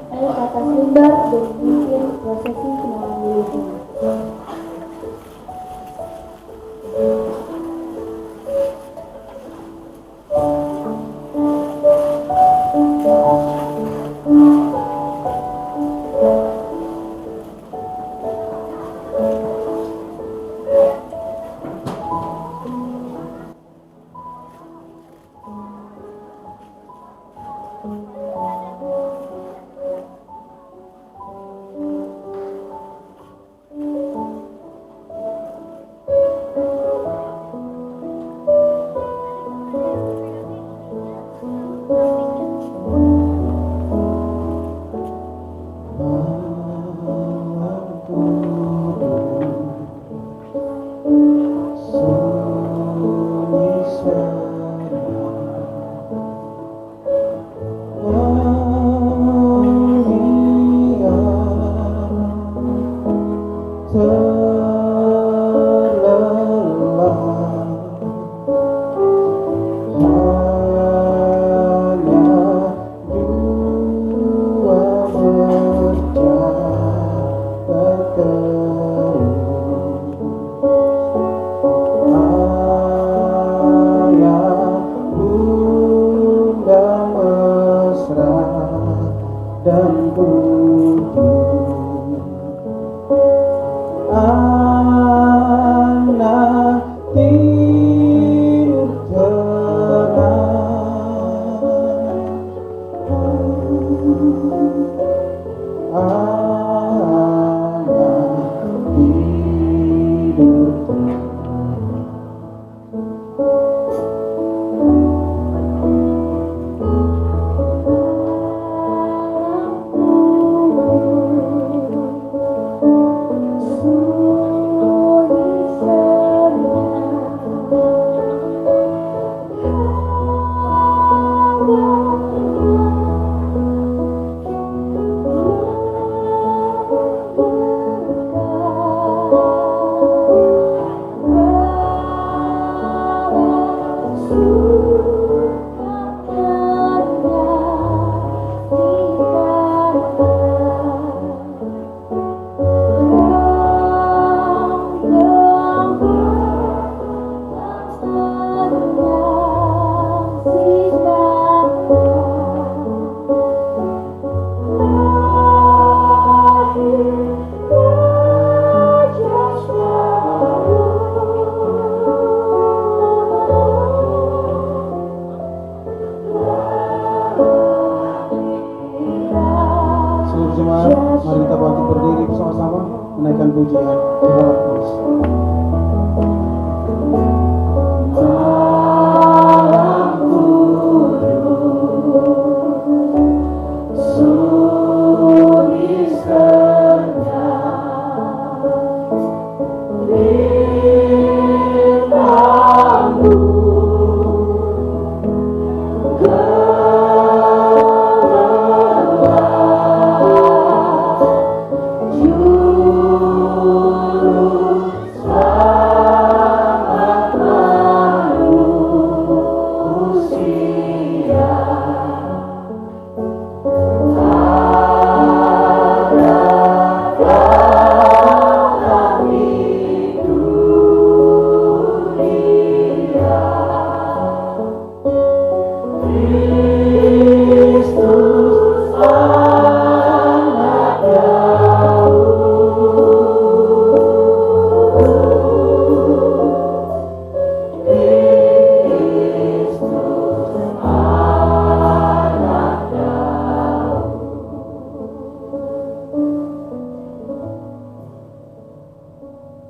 naik ke atas mimbar dan memimpin prosesi penyalaan lilin ini.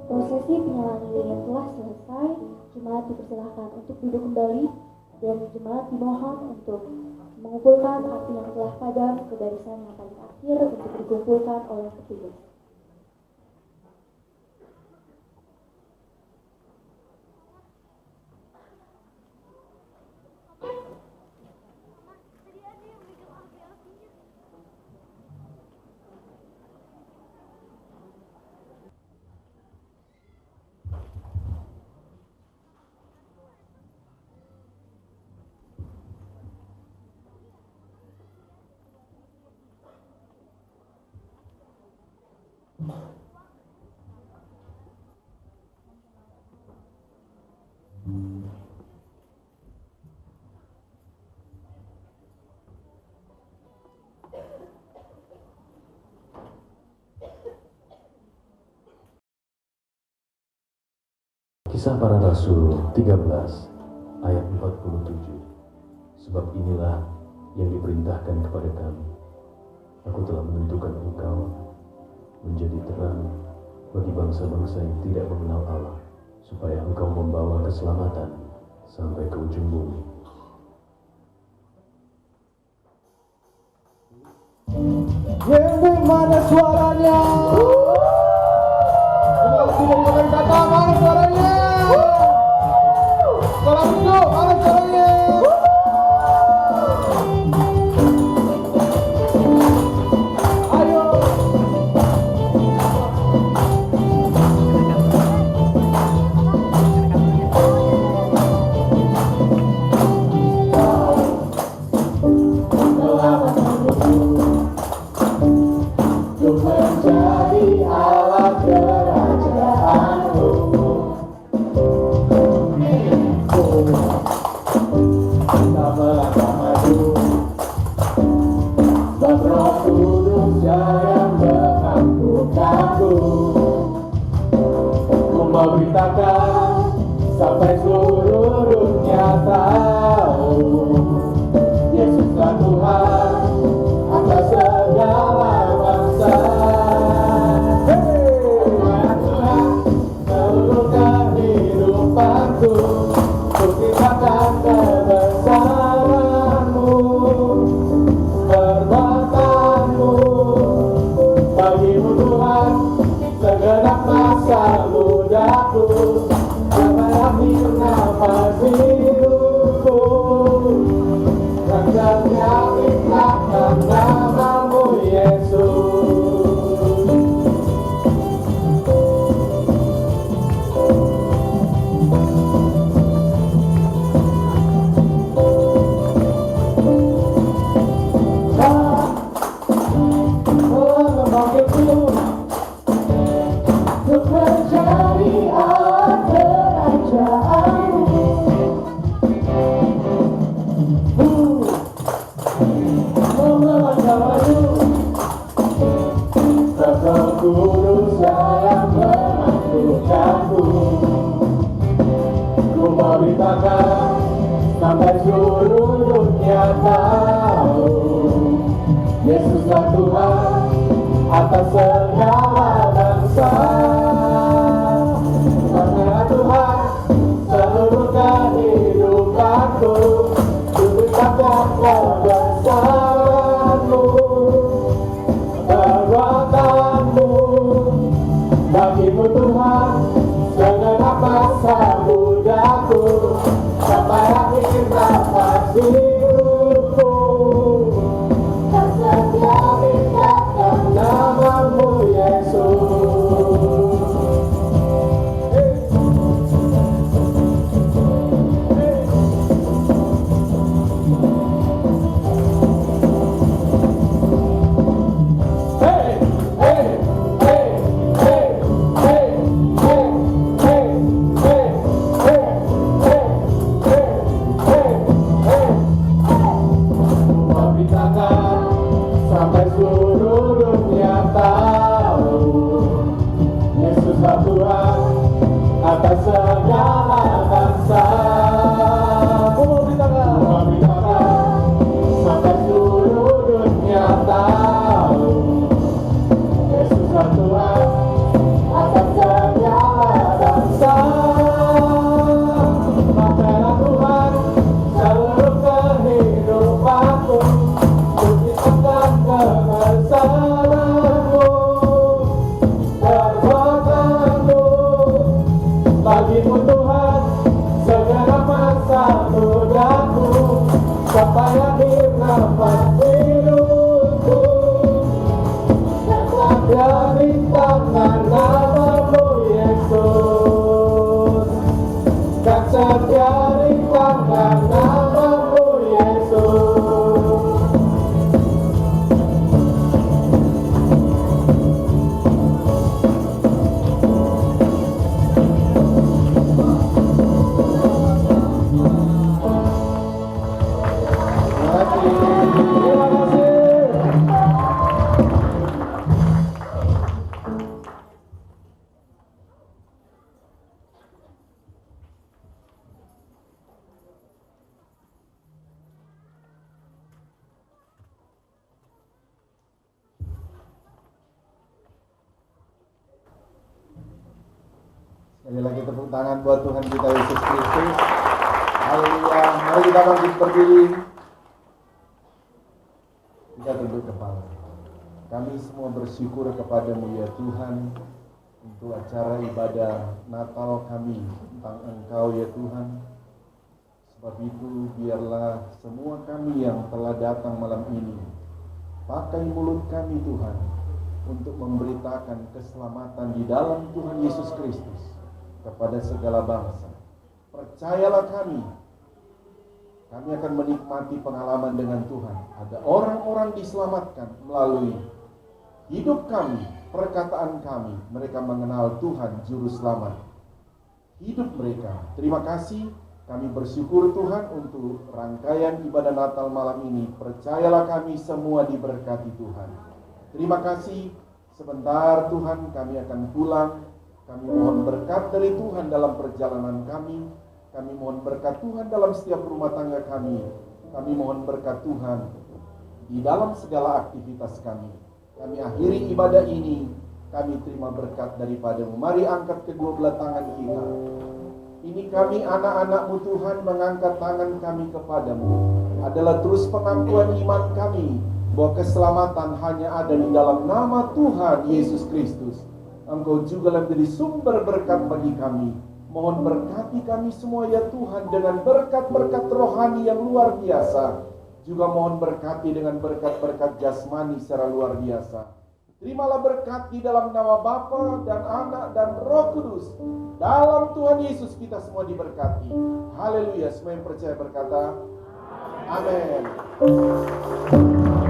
Prosesi penyalaan lilin telah selesai. Jemaat dipersilahkan untuk duduk kembali dan jemaat dimohon untuk mengumpulkan api yang telah padam ke barisan yang paling akhir untuk dikumpulkan oleh petugas. Kisah Para Rasul 13 ayat 47. Sebab inilah yang diperintahkan kepada kami. Aku telah menentukan engkau menjadi terang bagi bangsa-bangsa yang tidak mengenal Allah, supaya engkau membawa keselamatan sampai ke ujung bumi. Yang mana suaranya? Terima kasih dari kata mana suaranya? Salam hidup, mana suaranya? Ayo. Untuk menjadi alat kerajaanmu, kita melangkah maju, sebab Roh Kudus yang mengampukanku. Ku mau beritakan sampai seluruh dunia tahu, Yesuslah Tuhan atas segala bangsa. Seluruh kehidupanku ku ceritakan kebesaranmu, perbuatanmu. Bagimu Tuhan segenap masa mudaku, sampai akhir nafas hidupku. Rakyatnya ikhlaskan namamu Yesus. Untuk menjadi alat kerajaanmu, melangkah maju, Roh Kudus yang mengampukanku. Ku mau beritakan sampai seluruh dunia tahu, Yesuslah Tuhan atas segala bangsa. bagimu Tuhan segenap masa mudaku sampai akhir nafas hidupku. Tersedia bintangkan namamu Yesus. Sampai seluruh dunia tahu Yesuslah Tuhan atas segala bangsa. Beritakan sampai seluruh dunia tahu Yesuslah Tuhan atas segala bangsa. Makalah Tuhan seluruh kehidupanku, buktikan kebesaranmu, perbuatanmu. Bagimu Tuhan segenap masa mudaku sampai akhir nafas hidupku. Tetap di tangan namamu Yesus, dan setia di tangan namamu Yesus. Sekali lagi tepuk tangan buat Tuhan kita Yesus Kristus. Haleluya. Mari kita bangkit berdiri. Kita tunduk kepala. Kami semua bersyukur kepadamu ya Tuhan untuk acara ibadah Natal kami tentang Engkau ya Tuhan. Sebab itu biarlah semua kami yang telah datang malam ini pakai mulut kami Tuhan untuk memberitakan keselamatan di dalam Tuhan Yesus Kristus kepada segala bangsa. Percayalah kami akan menikmati pengalaman dengan Tuhan. Ada orang-orang diselamatkan melalui hidup kami, perkataan kami. Mereka mengenal Tuhan Juru Selamat hidup mereka. Terima kasih. Kami bersyukur Tuhan untuk rangkaian ibadah Natal malam ini. Percayalah kami semua diberkati Tuhan. Terima kasih. Sebentar Tuhan kami akan pulang. Kami mohon berkat dari Tuhan dalam perjalanan kami. Kami mohon berkat Tuhan dalam setiap rumah tangga kami. Kami mohon berkat Tuhan di dalam segala aktivitas kami. Kami akhiri ibadah ini. Kami terima berkat daripada-Mu. Mari angkat kedua belah tangan kita. Ini kami anak-anak-Mu Tuhan, mengangkat tangan kami kepadamu. Adalah terus pengakuan iman kami bahwa keselamatan hanya ada di dalam nama Tuhan Yesus Kristus. Engkau juga menjadi sumber berkat bagi kami. Mohon berkati kami semua ya Tuhan dengan berkat-berkat rohani yang luar biasa. Juga mohon berkati dengan berkat-berkat jasmani secara luar biasa. Terimalah berkat di dalam nama Bapa dan Anak dan Roh Kudus. Dalam Tuhan Yesus kita semua diberkati. Haleluya. Semua yang percaya berkata amin. Tuhan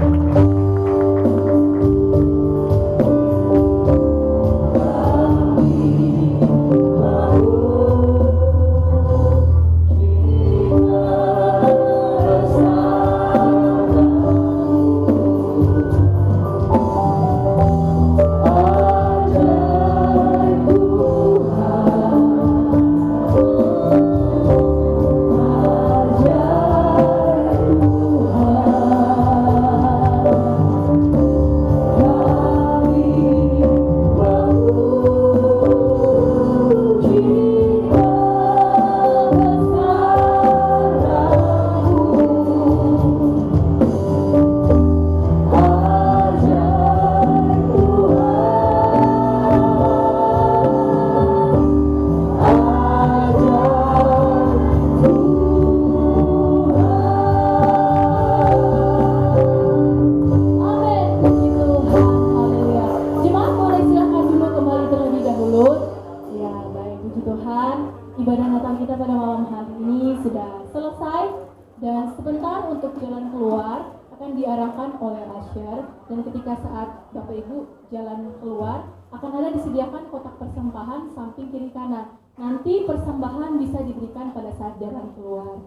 Puji Tuhan, ibadah Natal kita pada malam hari ini sudah selesai dan sebentar untuk jalan keluar akan diarahkan oleh Asher, dan ketika saat Bapak Ibu jalan keluar akan ada disediakan kotak persembahan samping kiri kanan. Nanti persembahan bisa diberikan pada saat jalan keluar.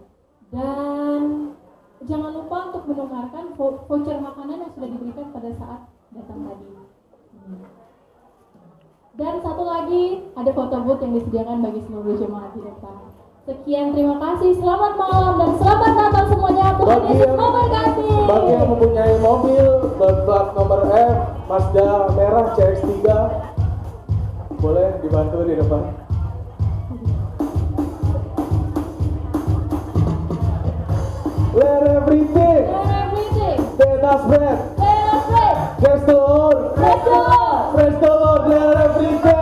Dan jangan lupa untuk menukarkan voucher makanan yang sudah diberikan pada saat datang tadi. Dan satu lagi, ada foto booth yang disediakan bagi seluruh jemaat di depan. Sekian, terima kasih, selamat malam dan selamat Natal semuanya. Tuhan Yesus memberkati. Bagi yang mempunyai mobil berplat nomor F Mazda merah CX-3, boleh dibantu di depan. Let everything let us pray. Praise the Lord. Praise the Lord. Let everything